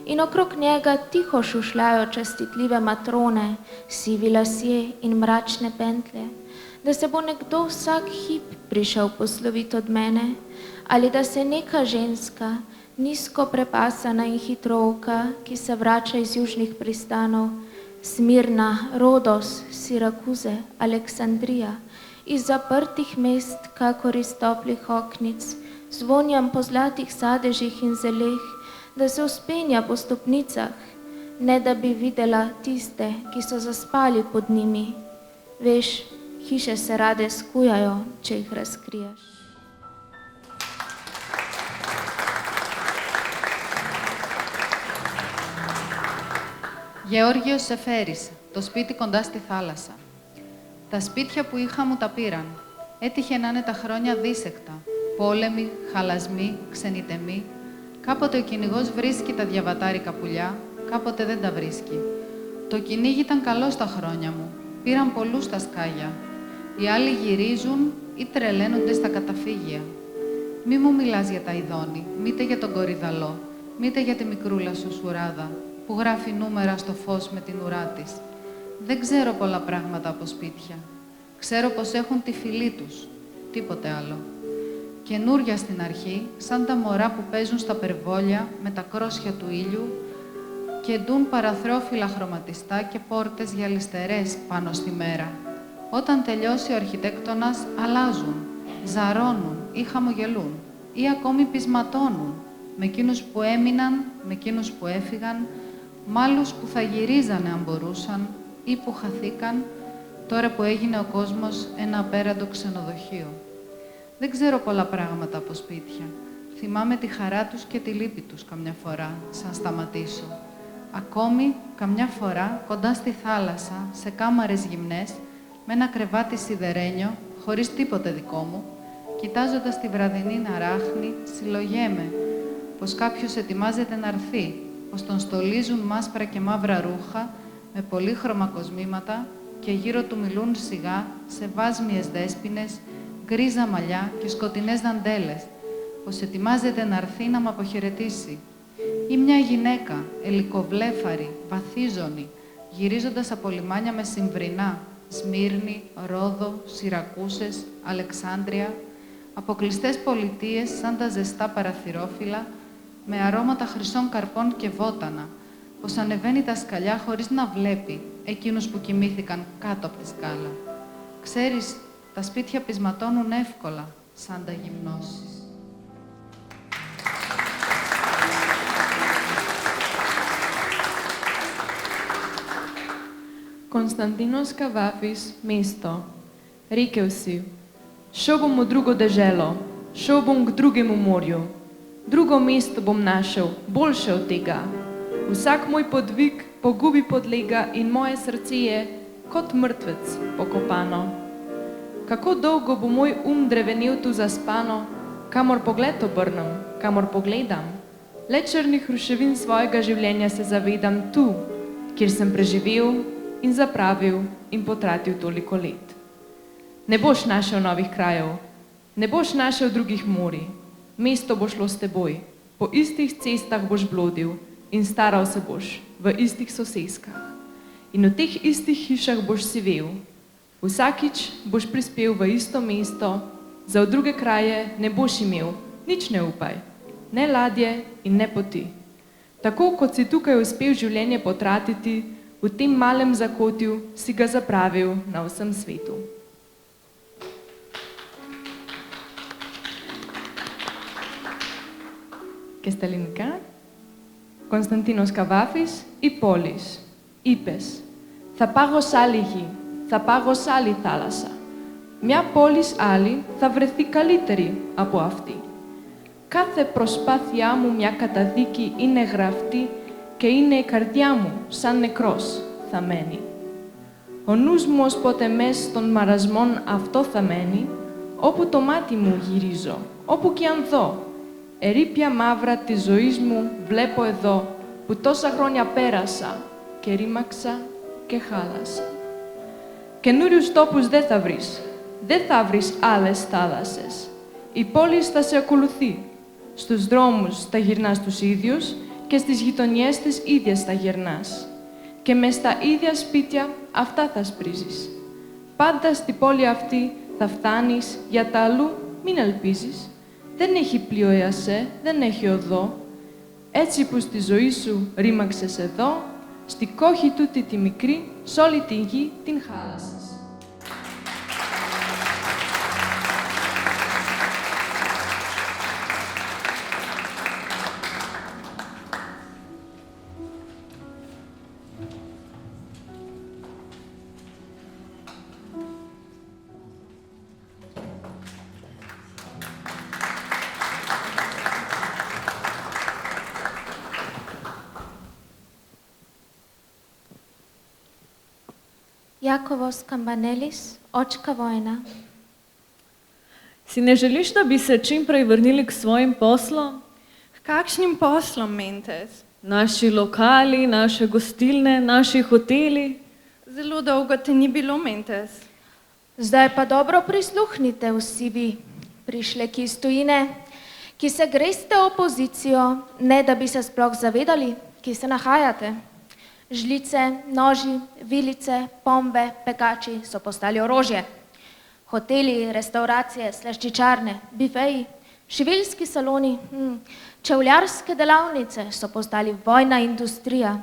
in okrog njega tiho šušljajo častitljive matrone, sivi lasje in mračne pentlje, da se bo nekdo vsak hip prišel posloviti od mene, ali da se neka ženska, nizko prepasana in hitrovka, ki se vrača iz južnih pristanov, Smirna, Rodos, Sirakuze, Aleksandrija, iz zaprtih mest, kakor iz toplih oknic, zvonjam po zlatih sadežih in zeleh, da se vzpenja po stopnicah, ne da bi videla tiste, ki so zaspali pod njimi. Veš, hiše se rade skujajo, če jih razkriješ. Γεώργιος Σεφέρης. Το σπίτι κοντά στη θάλασσα. Τα σπίτια που είχα μου τα πήραν. Έτυχε να είναι τα χρόνια δίσεκτα. Πόλεμοι, χαλασμοί, ξενιτεμοί. Κάποτε ο κυνηγός βρίσκει τα διαβατάρικα πουλιά, κάποτε δεν τα βρίσκει. Το κυνήγι ήταν καλό στα χρόνια μου. Πήραν πολλούς τα σκάγια. Οι άλλοι γυρίζουν ή τρελαίνονται στα καταφύγια. Μη μου μιλάς για τα ειδώνη, μήτε για τον κορυδαλό, μήτε για τη μικρούλα σου σουράδα, που γράφει νούμερα στο φως με την ουρά της. Δεν ξέρω πολλά πράγματα από σπίτια. Ξέρω πως έχουν τη φυλή τους, τίποτε άλλο. Καινούρια στην αρχή, σαν τα μωρά που παίζουν στα περβόλια με τα κρόσια του ήλιου και ντουν παραθρόφυλλα χρωματιστά και πόρτες γυαλιστερές πάνω στη μέρα. Όταν τελειώσει ο αρχιτέκτονας, αλλάζουν, ζαρώνουν ή χαμογελούν ή ακόμη πεισματώνουν με εκείνους που έμειναν, με εκείνους που έφυγαν, μ' άλλους που θα γυρίζανε αν μπορούσαν ή που χαθήκαν τώρα που έγινε ο κόσμος ένα απέραντο ξενοδοχείο. Δεν ξέρω πολλά πράγματα από σπίτια. Θυμάμαι τη χαρά τους και τη λύπη τους καμιά φορά, σαν σταματήσω. Ακόμη, καμιά φορά, κοντά στη θάλασσα, σε κάμαρες γυμνές, με ένα κρεβάτι σιδερένιο, χωρίς τίποτε δικό μου, κοιτάζοντας τη βραδινή να ράχνει, συλλογέμαι πως κάποιος ετοιμάζεται να έρθει, πως τον στολίζουν μάσπρα και μαύρα ρούχα, με πολύχρωμα κοσμήματα και γύρω του μιλούν σιγά σε βάσμιες δέσποινες, γκρίζα μαλλιά και σκοτεινές δαντέλες, πως ετοιμάζεται να έρθει να μ' αποχαιρετήσει. Ή μια γυναίκα, ελικοβλέφαρη, βαθίζωνη, γυρίζοντας από λιμάνια με Συμβρινά, Σμύρνη, Ρόδο, Σιρακούσες, Αλεξάνδρεια, από κλειστές πολιτείες σαν τα ζεστά παραθυρόφυλλα, με αρώματα χρυσών καρπών και βότανα, πως ανεβαίνει τα σκαλιά χωρίς να βλέπει εκείνους που κοιμήθηκαν κάτω από τη σκάλα. Ξέρεις, τα σπίτια πεισματώνουν εύκολα, σαν τα γυμνώσεις. Konstantinos Kavafis, mesto. Rekel si, šel bom v drugo deželo, šel bom k drugemu morju. Drugo mesto bom našel, boljše od tega. Vsak moj podvig pogubi podlega in moje srce je kot mrtvec pokopano. Kako dolgo bo moj drevenel tu zaspano, kamor pogled obrnem, kamor pogledam. Le črnih ruševin svojega življenja se zavedam tu, kjer sem preživel in zapravil in potratil toliko let. Ne boš našel novih krajev, ne boš našel drugih morij, mesto bo šlo s teboj, po istih cestah boš blodil in staral se boš v istih soseskah. In v teh istih hišah boš sivel. Vsakič boš prispel v isto mesto, za v druge kraje ne boš imel, nič ne upaj, ne ladje in ne poti. Tako kot si tukaj uspel življenje potratiti, v tem malem zakotju si ga zapravil na vsem svetu. Και στα ελληνικά, Κωνσταντίνος Καβάφης, η πόλης, είπες, θα πάγω σ' άλλη γη, θα πάγω σ' άλλη θάλασσα. Μια πόλης άλλη θα βρεθεί καλύτερη από αυτή. Κάθε προσπάθειά μου μια καταδίκη είναι γραφτή και είναι η καρδιά μου σαν νεκρός θα μένει. Ο νους μου ως πότε μες των μαρασμών αυτό θα μένει, όπου το μάτι μου γυρίζω, όπου κι αν δω. Ερείπια μαύρα της ζωής μου βλέπω εδώ, που τόσα χρόνια πέρασα και ρήμαξα και χάλασα. Καινούριους τόπους δεν θα βρεις, δεν θα βρεις άλλες θάλασσες. Η πόλη θα σε ακολουθεί. Στους δρόμους θα γυρνάς τους ίδιους και στις γειτονιές τις ίδιες θα γυρνάς. Και μες στα ίδια σπίτια αυτά θα σπρίζεις. Πάντα στη πόλη αυτή θα φτάνεις, για τα αλλού μην ελπίζεις. Δεν έχει πλοίο ΕΑΣΕ, δεν έχει οδό. Έτσι που στη ζωή σου ρήμαξες εδώ, στη κόχη τούτη τη μικρή, σ' όλη τη γη την χάλασες. Jakovos Kambanelis, očka vojna. Si ne želiš, da bi se čim prej vrnili k svojim poslom? K kakšnim poslom, mentes? Naši lokali, naše gostilne, naši hoteli. Zelo dolgo te ni bilo, mentes. Zdaj pa dobro prisluhnite vsi vi, prišleki iz tujine, ki se greste opozicijo, ne da bi se sploh zavedali, ki se nahajate. Žlice, noži, vilice, pombe, pekači so postali orožje. Hoteli, restauracije, slaščičarne, bifeji, šiviljski saloni, čevljarske delavnice so postali vojna industrija.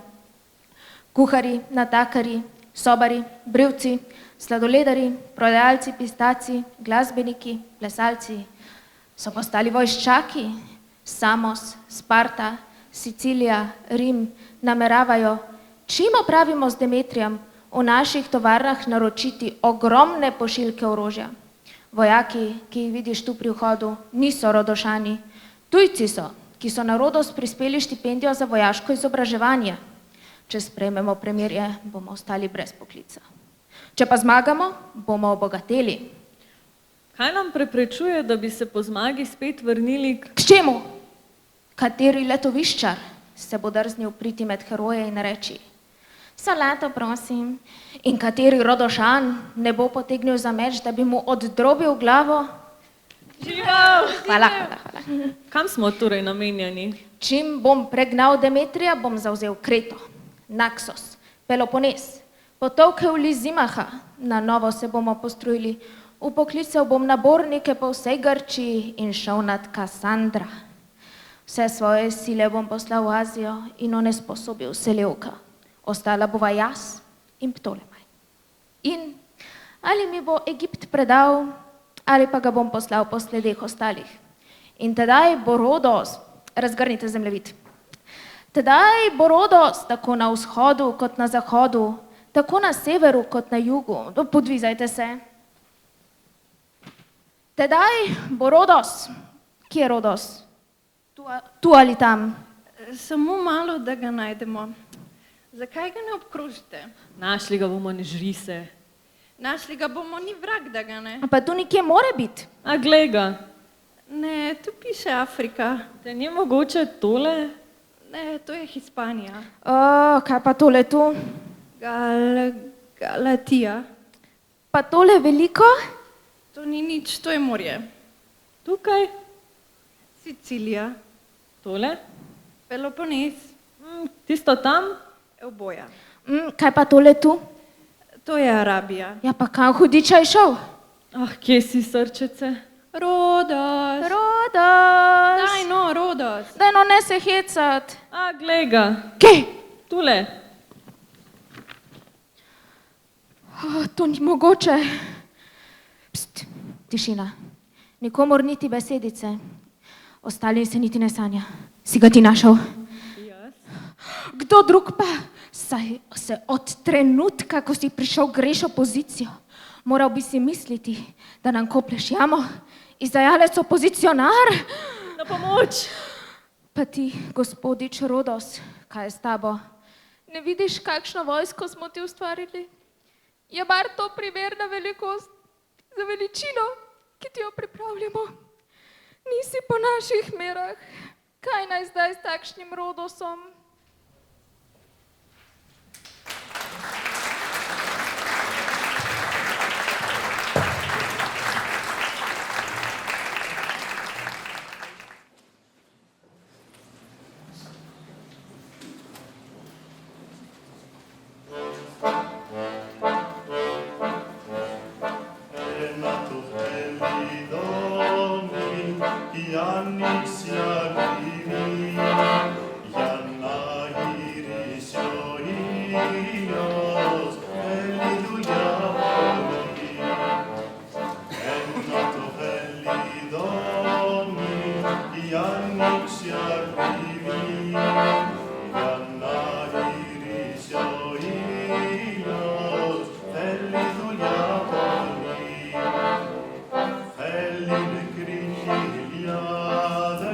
Kuhari, natakari, sobari, brivci, sladoledari, prodajalci pistaci, glasbeniki, plesalci so postali vojščaki. Samos, Sparta, Sicilija, Rim nameravajo, čim opravimo z Demetrijem, v naših tovarnah naročiti ogromne pošiljke orožja. Vojaki, ki jih vidiš tu pri vhodu, niso Rodošani. Tujci so, ki so na Rodos prispeli štipendijo za vojaško izobraževanje. Če sprejmemo premirje, bomo ostali brez poklica. Če pa zmagamo, bomo obogateli. Kaj nam preprečuje, da bi se po zmagi spet vrnili k čemu? Kateri letoviščar se bo drznil priti med heroje in reči: Salato, prosim. In kateri Rodošan ne bo potegnil za meč, da bi mu oddrobil glavo? Živel! Hvala. Kam smo torej namenjeni? Čim bom pregnal Demetrija, bom zavzel Kreto, Naksos, Pelopones, potolkel Lizimaha, na novo se bomo postrojili, upoklical bom nabornike po vsej Grčiji in šel nad Kassandra. Vse svoje sile bom poslal v Azijo in onesposobil Selevka. Ostala bova jaz in Ptolemaj. In ali mi bo Egipt predal, ali pa ga bom poslal po sledeh ostalih. In tedaj bo Rodos, razgrnite zemljevid, tedaj bo Rodos tako na vzhodu kot na zahodu, tako na severu kot na jugu. Podvizajte se. Tedaj bo Rodos. Kje je Rodos? Tu ali tam? Samo malo, da ga najdemo. Zakaj ga ne obkrožite? Našli ga bomo, ne žri se. Našli ga bomo, ni vrag, da ga ne. Pa tu nikje more biti. A glej ga. Ne, tu piše Afrika. Te ni mogoče tole? Ne, to je Hispanija. Kaj pa tole tu? Galatija. Pa tole veliko? To ni nič, to je morje. Tukaj? Sicilija. Tole? Pelopones. Tisto tam? Oboja. Kaj pa tole tu? To je Arabija. Ja, pa kam hudiča je šel? Kje si, srčece? Rodos. Rodos. Daj no, Rodos. Daj no, ne se hecat. Glej ga. Kje? Tule. To ni mogoče. Pst, tišina. Nikomor niti besedice. Ostali se niti ne sanja. Si ga ti našel? Kdo drug pa? Saj se od trenutka, ko si prišel, greš opozicijo. Moral bi si misliti, da nam koplješ jamo. Izdajalec opozicionar. Na pomoč. Pa ti, gospodič Rodos, kaj je s tabo? Ne vidiš, kakšno vojsko smo ti ustvarili? Je bar to primerna velikost za veličino, ki ti jo pripravljamo? Nisi po naših merah. Kaj naj zdaj s takšnim Rodosom? Θέλει νεκρή χιλιάδες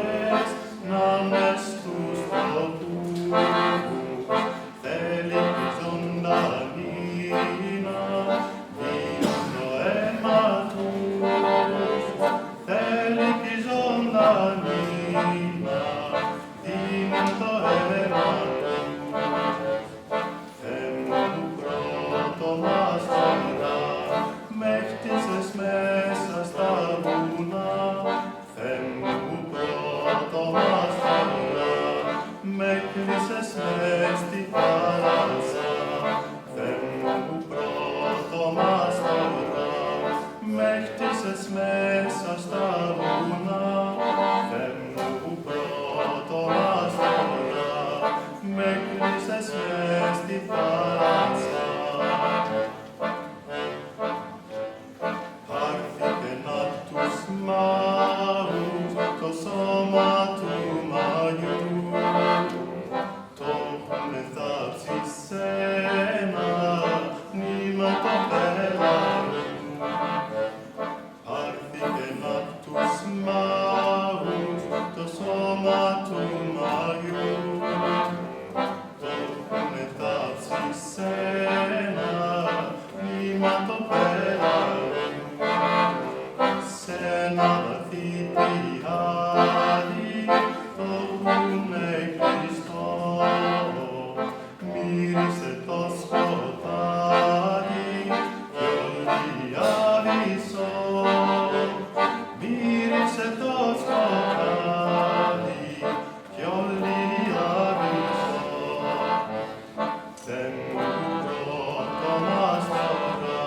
μύρισες μέσα στα βουνά, Θεέ μου πρώτο μας τώρα, με κλείσες μες στη θάλασσα. Πάρθηκε να τους μάγους το σώμα του Μαγιού, το έχουνε θάψει σε ένα νήμα το πέλαγου. Πάρθηκε να τους μάγους το σώμα του Μαγιού, το έχουνε θάψει σε ένα νήμα το πέλαγου. Σε ένα βαθύ πηγάδι το έχουνε κλειστό, μύρισε το σκοτάδι κι όλη άβυσσο. Μύρισε το σκοτάδι κι όλη άβυσσο. Θεέ μου πρώτο μας τώρα,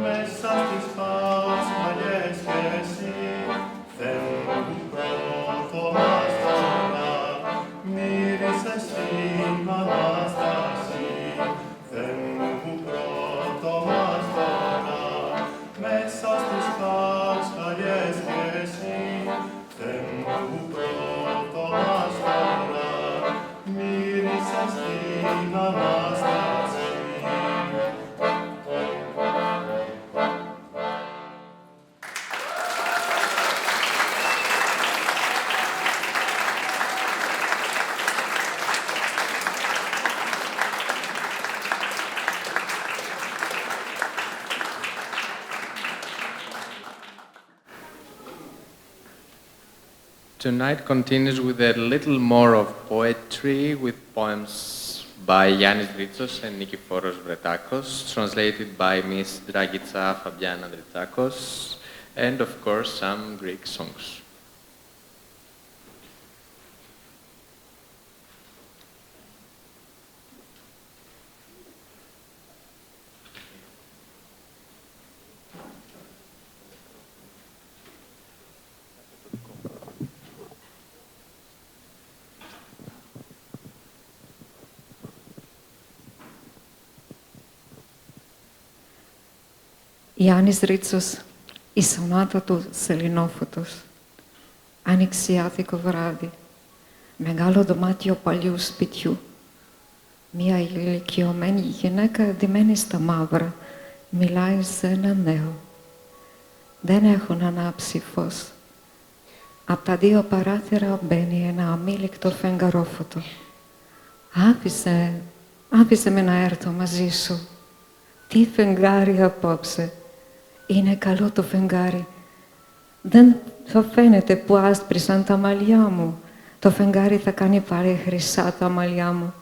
μέσα στις φασμαλιές κι εσύ. Θεέ μου πρώτο μας τώρα, μύρισες την Ανάσταση. Θεέ μου πρώτο μας τώρα, μέσα στις φασμαλιές κι εσύ. Θεέ μου πρώτο μας τώρα, μύρισες την Ανάσταση. Tonight continues with a little more of poetry with poems by Yannis Ritsos and Nikiforos Vretakos, translated by Miss Dragitsa Fabiana Dritakos, and of course some Greek songs. Γιάννης Ρίτσος, η σονάτα του Σεληνόφωτος. Ανοιξιάτικο βράδυ, μεγάλο δωμάτιο παλιού σπιτιού. Μια ηλικιωμένη γυναίκα ντυμένη στα μαύρα μιλάει σε ένα νέο. Δεν έχουν ανάψει φως. Απ' τα δύο παράθυρα μπαίνει ένα αμήλικτο φεγγαρόφωτο. Άφησε με να έρθω μαζί σου. Τι φεγγάρι απόψε. Είναι καλό το φεγγάρι. Δεν θα φαίνεται που άσπρισαν τα μαλλιά μου. Το φεγγάρι θα κάνει πάλι χρυσά τα μαλλιά μου.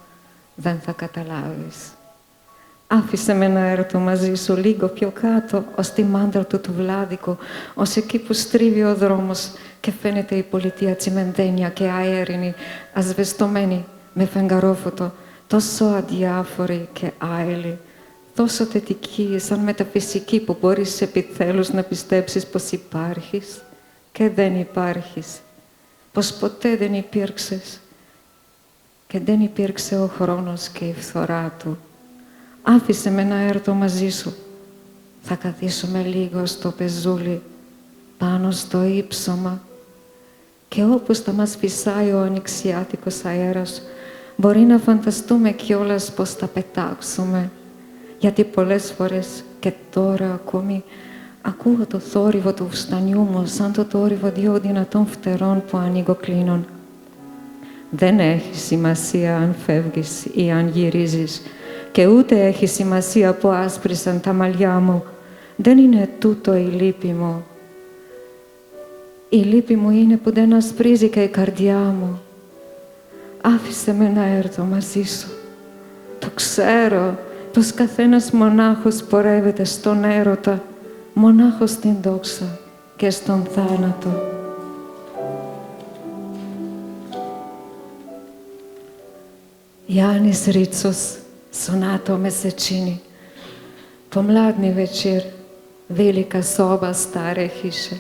Δεν θα καταλάβεις. Άφησε με να έρθω μαζί σου λίγο πιο κάτω, ως τη μάντρα του Βλάδικου, ως εκεί που στρίβει ο δρόμος και φαίνεται η πολιτεία τσιμεντένια και αέρινη, ασβεστομένη με φεγγαρόφωτο, τόσο αδιάφορη και άειλη, τόσο θετική, σαν μεταφυσική που μπορείς επιτέλους να πιστέψεις πως υπάρχεις και δεν υπάρχεις, πως ποτέ δεν υπήρξες και δεν υπήρξε ο χρόνος και η φθορά του. Άφησε με να έρθω μαζί σου. Θα καθίσουμε λίγο στο πεζούλι, πάνω στο ύψωμα και όπως θα μας φυσάει ο ανοιξιάτικος αέρας, μπορεί να φανταστούμε κιόλας πως θα πετάξουμε. Γιατί πολλές φορές και τώρα ακόμη ακούω το θόρυβο του φουστανιού μου σαν το θόρυβο δύο δυνατών φτερών που ανοίγω-κλείνουν. Δεν έχει σημασία αν φεύγεις ή αν γυρίζεις και ούτε έχει σημασία που άσπρισαν τα μαλλιά μου. Δεν είναι τούτο η λύπη μου. Η λύπη μου είναι που δεν ασπρίζει και η καρδιά μου. Άφησε με να έρθω μαζί σου. Το ξέρω πως καθένας μονάχος πορεύεται στον έρωτα, μονάχος στην δόξα και στον θάνατο. Γιάννης Ρίτσος, sonato Messecini. Pomladni večer, velika soba stare hiše.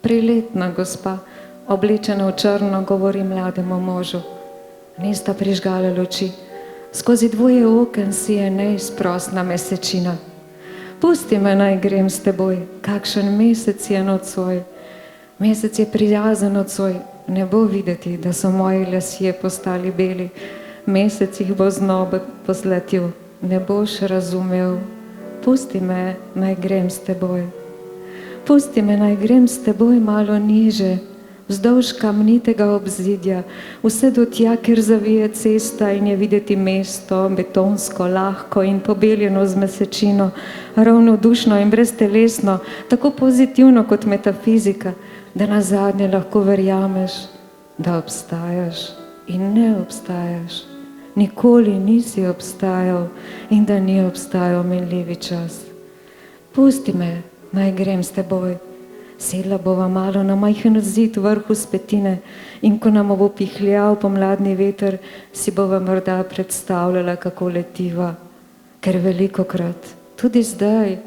Priletna gospa, oblečena v črno, govori mlademu možu. Nista prižgala luči. Skozi dvoje oken sije neizprosna mesečina. Pusti me, naj grem s teboj, kakšen mesec je nocoj. Mesec je prijazen nocoj, ne bo videti, da so moji lasje postali beli. Mesec jih bo znova pozlatil, ne boš razumel. Pusti me, naj grem s teboj. Pusti me, naj grem s teboj malo niže, vzdolž kamnitega obzidja, vse do tja, kjer zavije cesta in je videti mesto, betonsko, lahko in pobeljeno z mesečino, ravnodušno in breztelesno, tako pozitivno kot metafizika, da nazadnje lahko verjameš, da obstajaš in ne obstajaš. Nikoli nisi obstajal in da ni obstajal minljivi čas. Pusti me, naj grem s teboj. Sedla bova malo na majhen zid v vrhu spetine in ko nam bo pihljal pomladni veter, si bova morda predstavljala, kako letiva. Ker velikokrat, tudi zdaj,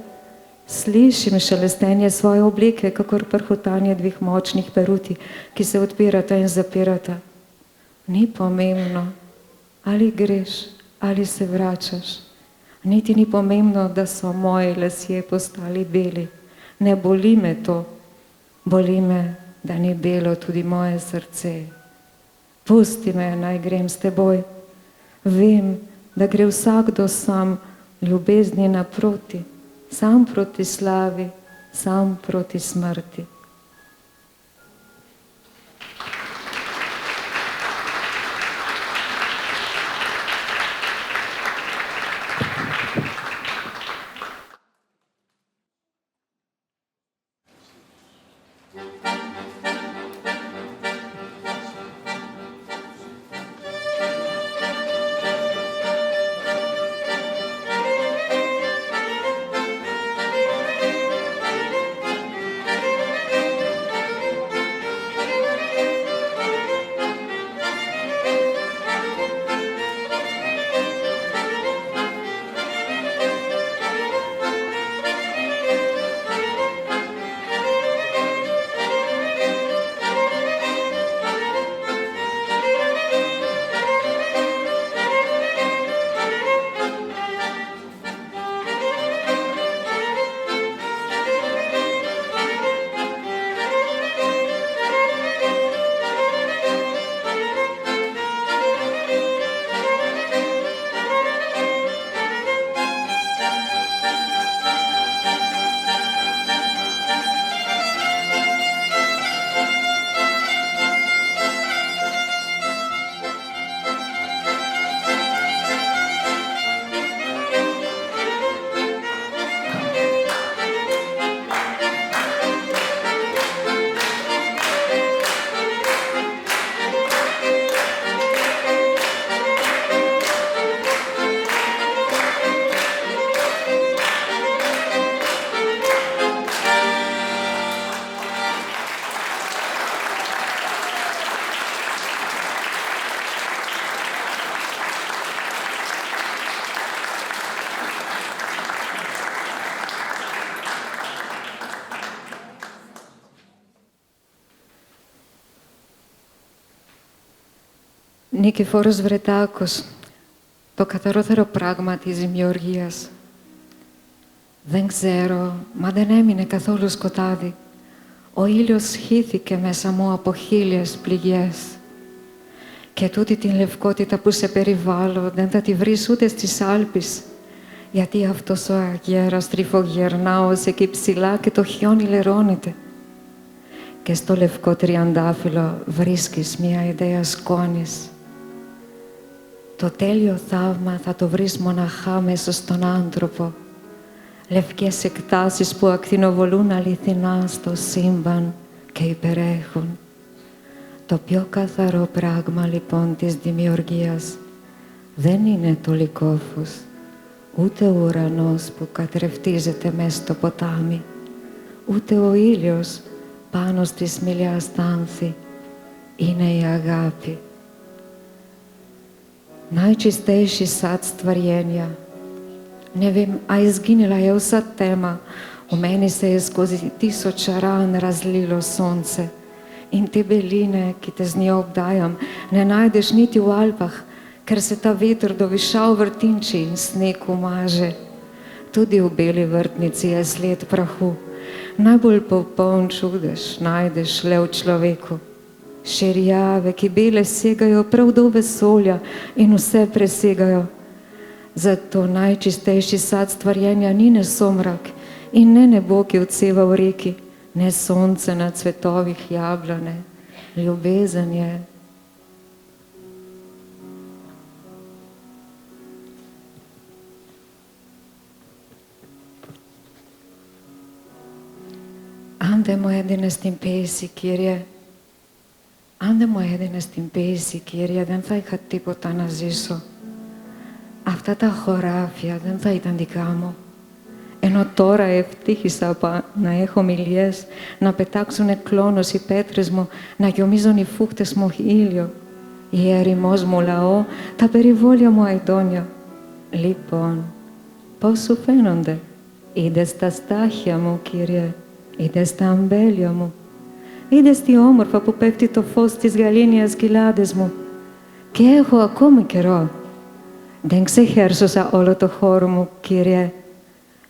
slišim šelestenje svoje obleke, kakor prhutanje dveh močnih peruti, ki se odpirata in zapirata. Ni pomembno, ali greš, ali se vračaš. Niti ni pomembno, da so moji lasje postali beli. Ne boli me to. Boli me, da ni belo tudi moje srce. Pusti me, naj grem s teboj. Vem, da gre vsakdo sam ljubezni naproti, sam proti slavi, sam proti smrti. Νικηφόρος Βρετάκος, το καταρόθερο πράγμα της δημιουργίας. Δεν ξέρω, μα δεν έμεινε καθόλου σκοτάδι. Ο ήλιος χύθηκε μέσα μου από χίλιες πληγές. Και τούτη την λευκότητα που σε περιβάλλω δεν θα τη βρεις ούτε στις Άλπεις, γιατί αυτός ο αγέρας τριφογερνά ως εκεί ψηλά και το χιόνι λερώνεται. Και στο λευκό τριαντάφυλλο βρίσκεις μια ιδέα σκόνης. Το τέλειο θαύμα θα το βρεις μοναχά μέσα στον άνθρωπο. Λευκές εκτάσεις που ακτινοβολούν αληθινά στο σύμπαν και υπερέχουν. Το πιο καθαρό πράγμα λοιπόν της δημιουργίας δεν είναι το λυκόφος, ούτε ο ουρανός που κατρεφτίζεται μες στο ποτάμι, ούτε ο ήλιος πάνω στη σμηλιά στάνθη, είναι η αγάπη. Najčistejši sad stvarjenja. Ne vem, a izginila je vsa tema, V meni se je skozi 1000 ran razlilo sonce in te beline, ki te z njo obdajam, ne najdeš niti v Alpah, ker se ta veter do višav vrtinči in sneg umaže. Tudi v beli vrtnici je sled prahu. Najbolj popoln čudež najdeš le v človeku. Širjave, ki bele segajo prav do vesolja in vse presegajo. Zato najčistejši sad stvarjenja ni ne somrak in ne nebo, ki odseva v reki, ne sonce na cvetovih jablane. Ljubezen je. Andemo jedine στην πίεση, Κύριε. Αν δεν μου έδινες την πίεση, Κύριε, δεν θα είχα τίποτα να ζήσω. Αυτά τα χωράφια δεν θα ήταν δικά μου. Ενώ τώρα ευτύχησα να έχω ομιλίες, να πετάξουν κλόνος οι πέτρες μου, να γιομίζουν οι φούχτες μου ήλιο. Η ερημός μου λαό, τα περιβόλια μου αηδόνια. Λοιπόν, πώς σου φαίνονται? Είδες τα στάχια μου, Κύριε, είδες τα αμπέλια μου. Είδες τι όμορφα που πέφτει το φως της γαλήνιας κοιλάδες μου. Και έχω ακόμη καιρό. Δεν ξεχέρσωσα όλο το χώρο μου, Κύριε.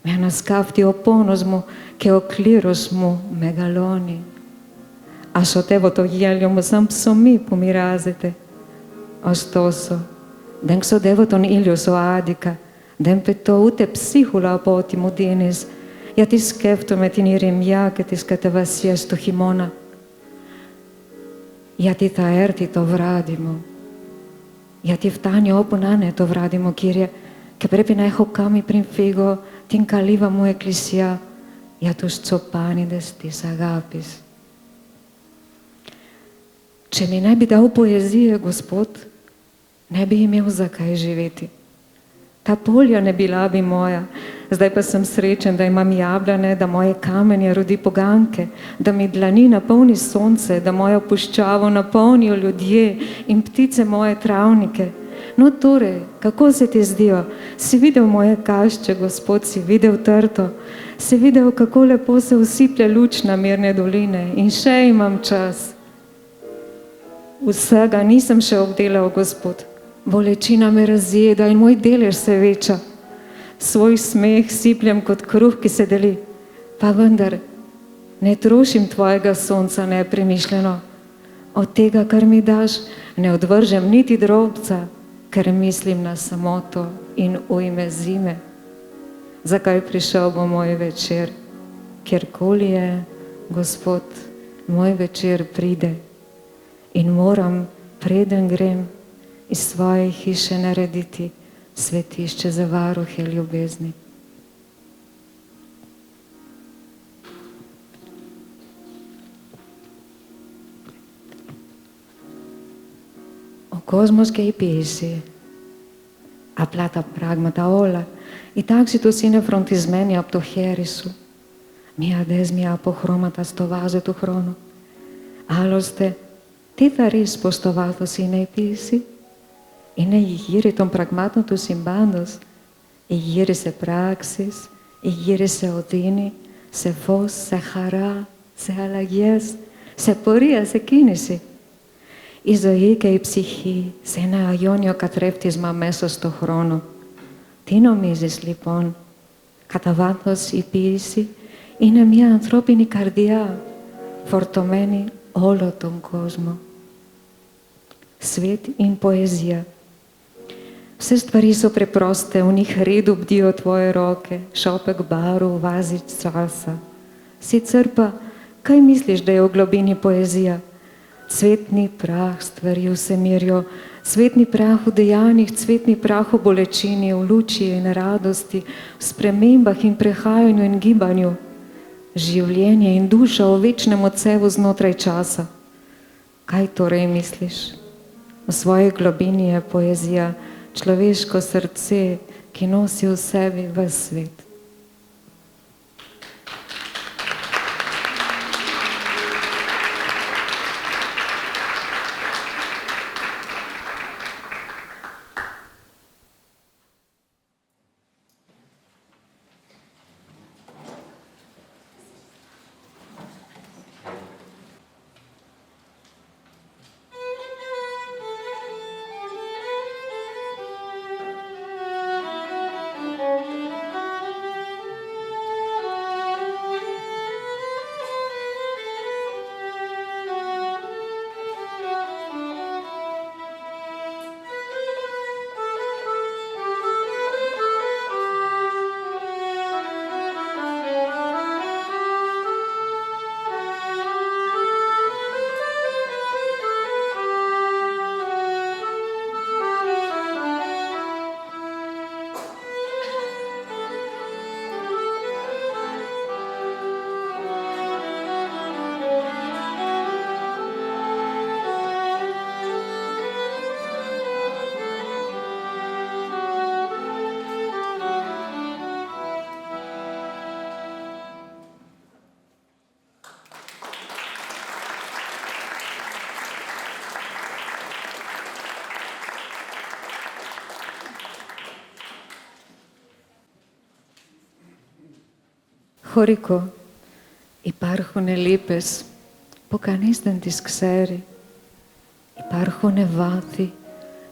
Με ανασκάφτει ο πόνος μου και ο κλήρος μου μεγαλώνει. Ασωτεύω το γέλιο μου σαν ψωμί που μοιράζεται. Ωστόσο, δεν ξοδεύω τον ήλιο σου άδικα. Δεν πετώ ούτε ψίχουλα από ό,τι μου δίνεις, γιατί σκέφτομαι την ηρεμιά και τις κατεβασίες του χειμώνα. Γιατί θα έρθει το βράδυ μου. Γιατί φτάνει όπου να είναι το βράδυ μου, Κύριε, και πρέπει να έχω κάνει πριν φύγω την καλύβα μου εκκλησιά για τους τσοπάνιδες της αγάπης. Če mi ne bi dal poezije, Gospod, ne bi imel za kaj živeti. Ta polja ne bila bi moja, zdaj pa sem srečen, da imam jablane, da moje kamenje rodi poganke, da mi dlani napolni sonce, da mojo puščavo napolnijo ljudje in ptice moje travnike. No torej, kako se ti zdijo? Si videl moje kašče, Gospod, si videl trto, si videl, kako lepo se usiplja luč na mirne doline in še imam čas. Vsega nisem še obdelal, Gospod. Bolečina me razjeda in moj delež se veča. Svoj smeh sipljem kot kruh, ki se deli. Pa vendar, ne trošim tvojega sonca nepremišljeno. Od tega, kar mi daš, ne odvržem niti drobca, ker mislim na samoto in ujme zime. Zakaj prišel bo moj večer? Kjerkoli je, Gospod, moj večer pride. In moram, preden grem, iz svoje hiše narediti svetišče za varuhe ljubezni. Ο κόσμος και η ποίηση, απλά τα πράγματα όλα, η τάξη τους είναι φροντισμένη από το χέρι σου. Μια δέσμια από χρώματα στο βάζο του χρόνου. Άλλωστε, τι θα ρίσεις πως το βάθος είναι η ποίηση? Είναι η γύρι των πραγμάτων του συμπάντος, η γύρι σε πράξεις, η γύρι σε οδύνη, σε φως, σε χαρά, σε αλλαγές, σε πορεία, σε κίνηση. Η ζωή και η ψυχή σε ένα αγιώνιο καθρέφτισμα μέσα στο χρόνο. Τι νομίζεις λοιπόν? Κατά βάθος η ποίηση είναι μια ανθρώπινη καρδιά, φορτωμένη όλο τον κόσμο. Svet in poezija. Vse stvari so preproste, v njih redu bdijo tvoje roke, šopek barv, vazič časa. Sicer pa, kaj misliš, da je v globini poezija? Cvetni prah stvari vse mirijo, cvetni prah v dejanjih, cvetni prah v bolečini, v luči in radosti, v spremembah in prehajanju in gibanju. Življenje in duša v večnem odsevu znotraj časa. Kaj torej misliš? V svoji globini je poezija, človeško srce, ki nosi v sebi ves svet. Χωρικό. Υπάρχουν λύπες που κανείς δεν τις ξέρει. Υπάρχουν βάθη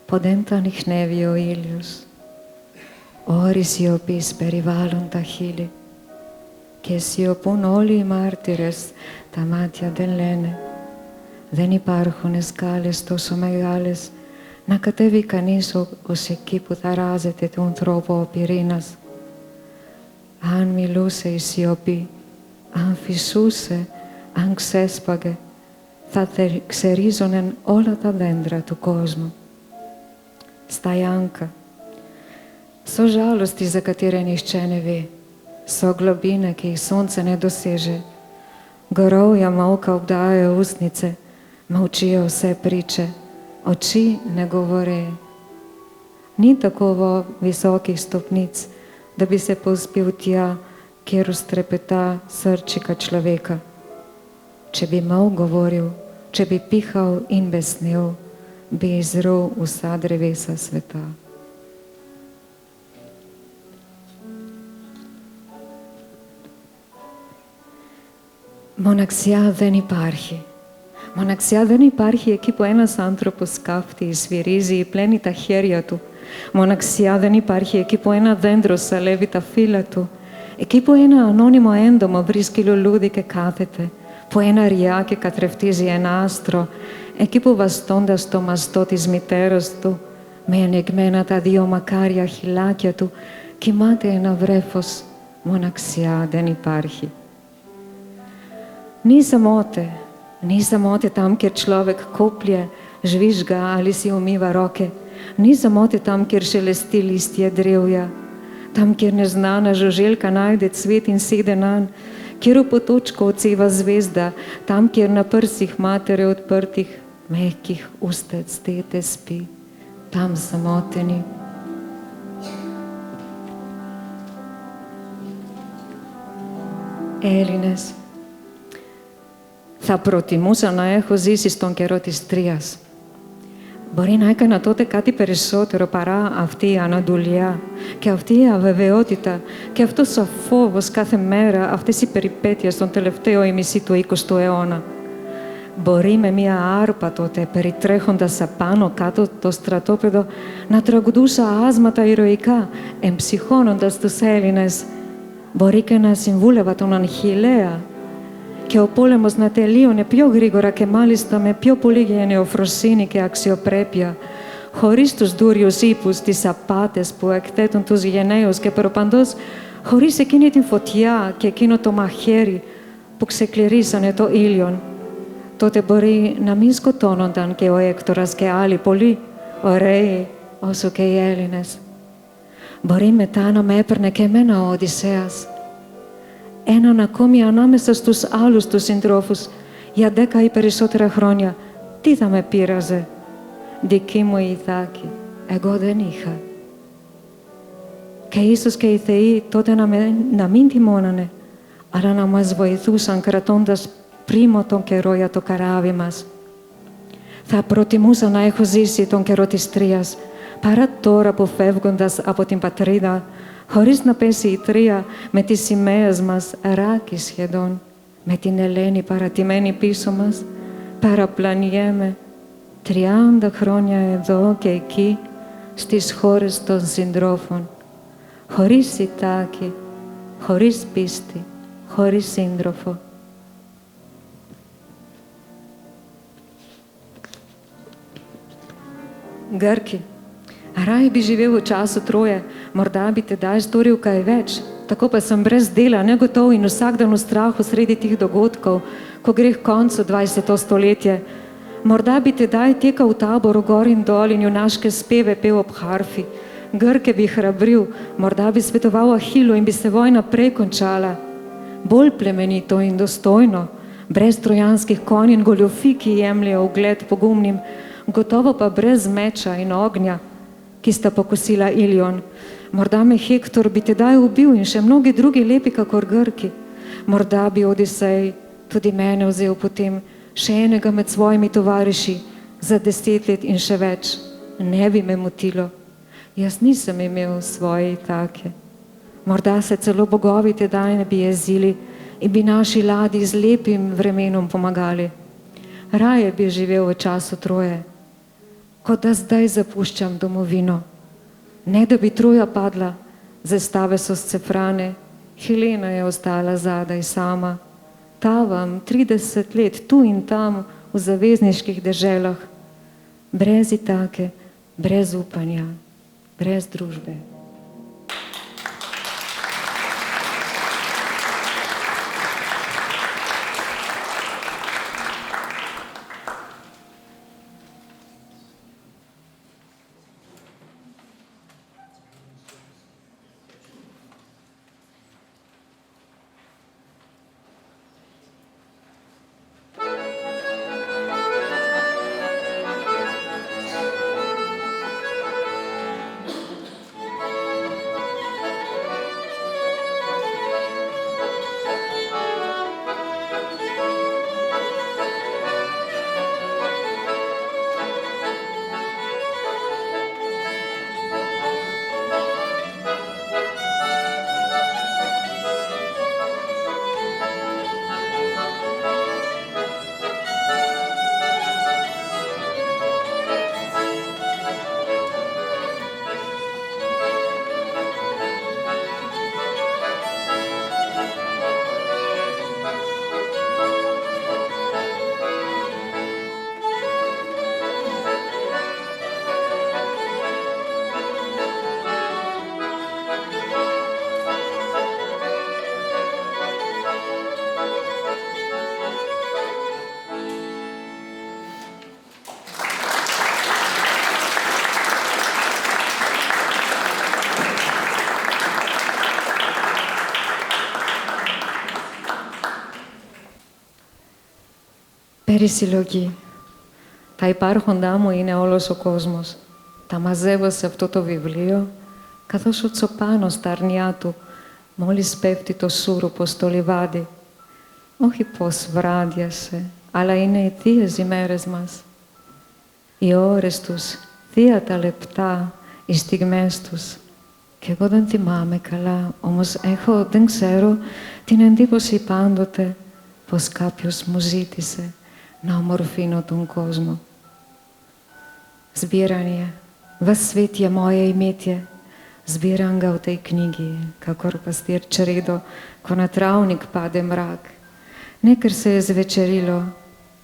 που δεν τα ανιχνεύει ο ήλιος. Όροι σιωπής περιβάλλουν τα χείλη και σιωπούν όλοι οι μάρτυρες, τα μάτια δεν λένε. Δεν υπάρχουν σκάλες τόσο μεγάλες να κατέβει κανείς ως εκεί που θαράζεται του ανθρώπου ο πυρήνας. Αν μιλούσε η σιωπή, αν φυσούσε, αν ξέσπαγε, θα ξερίζωναν όλα τα δέντρα του κόσμου. Stojanka. So žalosti, za katere nihče ne ve, so globine, ki jih sonce ne doseže. Gorovja molka obdajajo ustnice, molčijo vse priče, oči ne govore. Ni tako visokih stopnic, da bi se povzpel tja, kjer ustrepeta srčika človeka. Če bi molk govoril, če bi pihal in besnel, bi izrul vsa drevesa sveta. Μοναξιά δεν υπάρχει. Μοναξιά δεν υπάρχει εκεί που ένας άνθρωπος σκάφτει, σφυρίζει ή πλένει τα χέρια του. Μοναξιά δεν υπάρχει εκεί που ένα δέντρο σαλεύει τα φύλλα του. Εκεί που ένα ανώνυμο έντομο βρίσκει λουλούδι και κάθεται. Που ένα ριάκι καθρεφτίζει ένα άστρο. Εκεί που βαστώντας το μαστό της μητέρας του, με ανοιγμένα τα δύο μακάρια χειλάκια του, κοιμάται ένα βρέφος. Μοναξιά δεν υπάρχει. Ni samote tam, kjer človek koplje, žvižga ali si umiva roke. Ni samote tam, kjer šelesti listje drevja. Tam, kjer neznana žuželka najde cvet in sede nanj. Kjer v potočku odseva zvezda. Tam, kjer na prsih matere odprtih, mehkih ustec tete spi. Tam samote ni. Έλληνες. Θα προτιμούσα να έχω ζήσει στον καιρό της Τρίας. Μπορεί να έκανα τότε κάτι περισσότερο παρά αυτή η αναντουλιά και αυτή η αβεβαιότητα και αυτός ο φόβος κάθε μέρα, αυτές οι περιπέτειες στον τελευταίο ημισή του 20ου αιώνα. Μπορεί με μία άρπα τότε, περιτρέχοντας απάνω κάτω το στρατόπεδο, να τραγουδούσα άσματα ηρωικά, εμψυχώνοντας τους Έλληνες. Μπορεί και να συμβούλευα τον Αγχιλέα και ο πόλεμος να τελείωνε πιο γρήγορα και μάλιστα με πιο πολύ γενεοφροσύνη και αξιοπρέπεια, χωρίς τους δούριους ύπους, τις απάτες που εκθέτουν τους γενναίους και προπαντός, χωρίς εκείνη την φωτιά και εκείνο το μαχαίρι που ξεκληρίσανε το ήλιον. Τότε μπορεί να μην σκοτώνονταν και ο Έκτορας και άλλοι πολύ ωραίοι όσο και οι Έλληνες. Μπορεί μετά να με έπαιρνε και εμένα ο Οδυσσέας. Έναν ακόμη ανάμεσα στους άλλους τους συντρόφους για 10 ή περισσότερα χρόνια. Τι θα με πείραζε? Δική μου η Ιθάκη. Εγώ δεν είχα. Και ίσως και οι θεοί τότε να μην τιμώνανε, αλλά να μας βοηθούσαν κρατώντας πρίμο τον καιρό για το καράβι μας. Θα προτιμούσα να έχω ζήσει τον καιρό της Τρίας, παρά τώρα που φεύγοντας από την πατρίδα, χωρίς να πέσει η Τρία με τις σημαίες μας ράκι σχεδόν, με την Ελένη παρατημένη πίσω μας, παραπλανιέμαι 30 χρόνια εδώ και εκεί, στις χώρες των συντρόφων, χωρίς Ιτάκη, χωρίς πίστη, χωρίς σύντροφο. Grki, raje bi živel v času Troje, morda bi tedaj storil kaj več. Tako pa sem brez dela, negotov in vsak dan v strahu sredi tih dogodkov, ko gre k koncu 20. stoletje. Morda bi tedaj tekal v taboru gor in dol in junaške speve pel ob harfi. Grke bi hrabril, morda bi svetoval Ahilu in bi se vojna prej končala. Bolj plemenito in dostojno, brez trojanskih konj in goljufij, ki jemljejo ugled pogumnim, gotovo pa brez meča in ognja, ki sta pokosila Ilion. Morda me Hektor bi tedaj ubil in še mnogi drugi lepi kakor Grki. Morda bi Odisej tudi mene vzel potem, še enega med svojimi tovariši, za 10 let in še več. Ne bi me motilo. Jaz nisem imel svoje Itake. Morda se celo bogovi tedaj ne bi jezili in bi naši ladji z lepim vremenom pomagali. Raje bi živel v času Troje, kot da zdaj zapuščam domovino. Ne da bi Troja padla, zastave so scefrane, Helena je ostala zadaj sama. Tavam 30 let tu in tam v zavezniških deželah, brez Itake, brez upanja, brez družbe. Περισυλλογή. Τα υπάρχοντά μου είναι όλος ο κόσμος. Τα μαζεύω σε αυτό το βιβλίο, καθώς ο Τσοπάνος στα αρνιά του, μόλις πέφτει το σούρουπο στο λιβάδι. Όχι πως βράδιασε, αλλά είναι οι θείες οι μέρες μας. Οι ώρες τους, θεία τα λεπτά, οι στιγμές τους. Και εγώ δεν θυμάμαι καλά, όμως δεν ξέρω την εντύπωση πάντοτε πως κάποιος μου ζήτησε να ομορφύνω τον κόσμο. Zbiranje, ves svet je moje imetje, zbiram ga v tej knjigi, kakor pastir čredo, ko na travnik pade mrak. Ne, ker se je zvečerilo,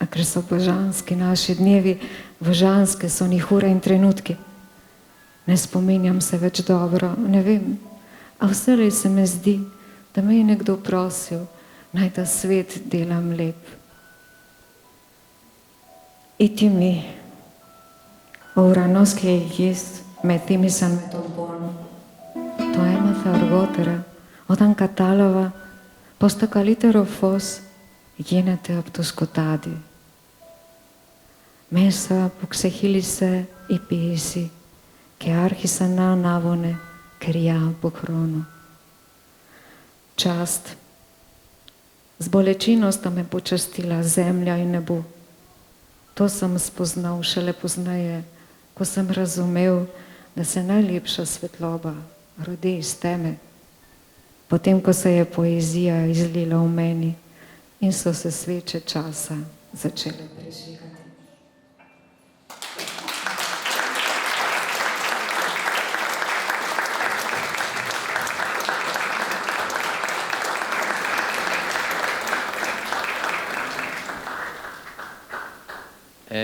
a ker so božanski naši dnevi, božanske so njih ure in trenutki. Ne spominjam se več dobro, ne vem, a vselej se me zdi, da me je nekdo prosil, naj ta svet delam lep. Iti mi, ο ουρανός και η γης με θύμισαν με τον πόνο. Το έμαθα αργότερα, όταν κατάλαβα πως το καλύτερο φως γίνεται από το σκοτάδι. Μέσα που ξεχύλισε η ποίηση και άρχισαν να ανάβουνε κρυά από χρόνο. Čast. Z bolečino sta me počastila zemlja in nebo. To sem spoznal šele pozneje, ko sem razumel, da se najlepša svetloba rodi iz teme, potem, ko se je poezija izlila v meni in so se sveče časa začele prižigati.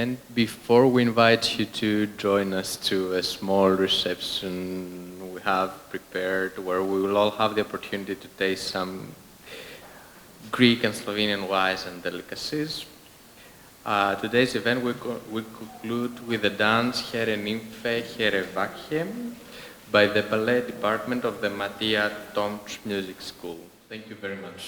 And before we invite you to join us to a small reception we have prepared, where we will all have the opportunity to taste some Greek and Slovenian wines and delicacies. Today's event we conclude with a dance Here Nymphe, Here Vakhe by the ballet department of the Mattia Tomč Music School. Thank you very much.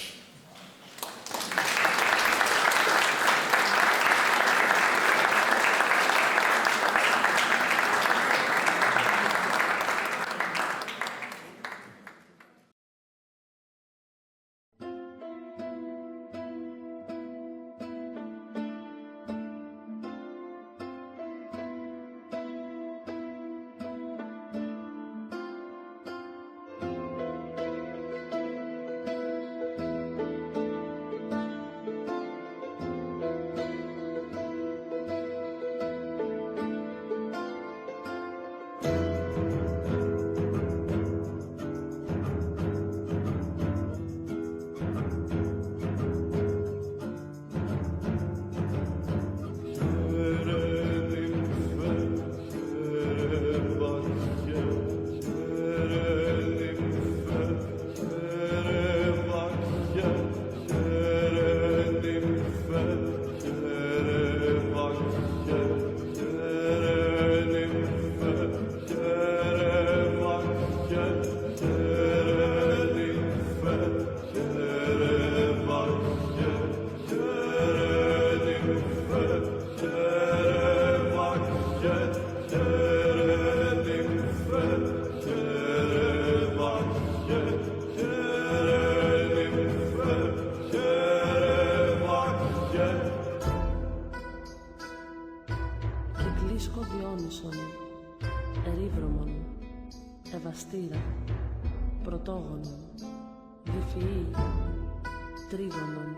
βρίσκω Διόνυσον, ερήβρωμον, ευαστήρα, πρωτόγονον, διφυή, τρίγωνον,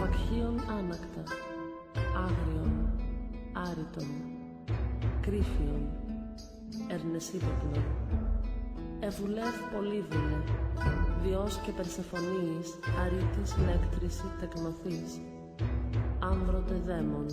βακχίον άνακτα, άγριον, άριτον, κρύφιον, ερνεσίποπλον, ευουλεύ πολύβουλε, διός και Περσεφωνίης, αρήτης λέκτρηση τεκνοθής, άμβρωτε δαίμον,